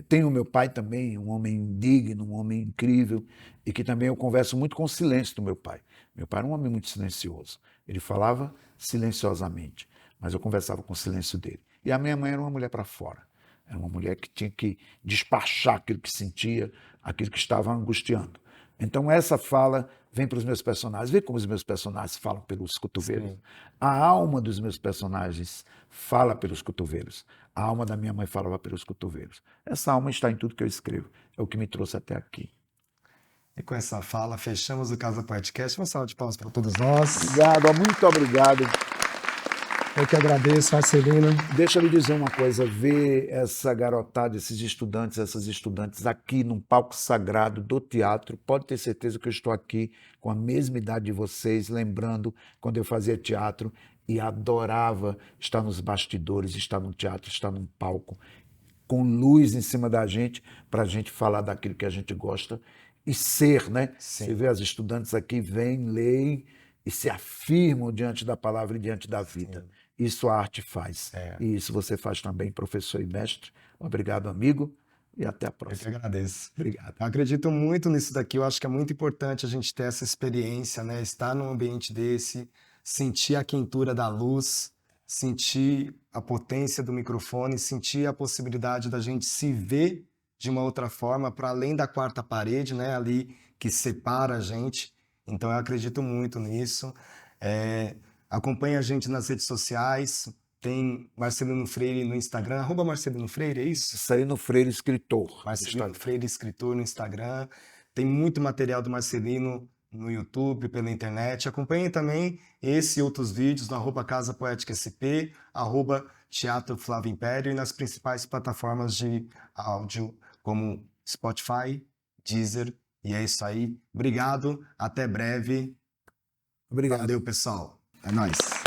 Tenho o meu pai também, um homem digno, um homem incrível, e que também eu converso muito com o silêncio do meu pai. Meu pai era um homem muito silencioso. Ele falava silenciosamente, mas eu conversava com o silêncio dele. E a minha mãe era uma mulher para fora. Era uma mulher que tinha que despachar aquilo que sentia, aquilo que estava angustiando. Então essa fala vem para os meus personagens. Vê como os meus personagens falam pelos cotovelos. Sim. A alma dos meus personagens fala pelos cotovelos. A alma da minha mãe falava pelos cotovelos. Essa alma está em tudo que eu escrevo. É o que me trouxe até aqui. E com essa fala, fechamos o Casa Podcast. Uma salva de palmas para todos nós. Obrigado, muito obrigado. Eu que agradeço, Marcelino. Deixa eu lhe dizer uma coisa, ver essa garotada, esses estudantes, essas estudantes aqui num palco sagrado do teatro, pode ter certeza que eu estou aqui com a mesma idade de vocês, lembrando quando eu fazia teatro e adorava estar nos bastidores, estar no teatro, estar num palco, com luz em cima da gente, para a gente falar daquilo que a gente gosta e ser, né? Sim. Você vê as estudantes aqui, vêm, leem e se afirmam diante da palavra e diante da vida. Sim. Isso a arte faz. E isso você faz também, professor e mestre. Obrigado, amigo, e até a Eu que próxima. agradeço. Obrigado. Eu acredito muito nisso daqui. Eu acho que é muito importante a gente ter essa experiência, né? Estar num ambiente desse, sentir a quentura da luz, sentir a potência do microfone, sentir a possibilidade da gente se ver de uma outra forma, para além da quarta parede, né? Ali que separa a gente. Então eu acredito muito nisso. Acompanhe a gente nas redes sociais. Tem Marcelino Freire no Instagram, @Marcelino Freire, é isso? Marcelino Freire, escritor. Marcelino Freire, escritor no Instagram. Tem muito material do Marcelino no YouTube, pela internet. Acompanhem também esse e outros vídeos no @Casa Poética SP, @Teatro Flávio Império e nas principais plataformas de áudio como Spotify, Deezer. E é isso aí. Obrigado, até breve. Obrigado. Valeu, pessoal. É nóis.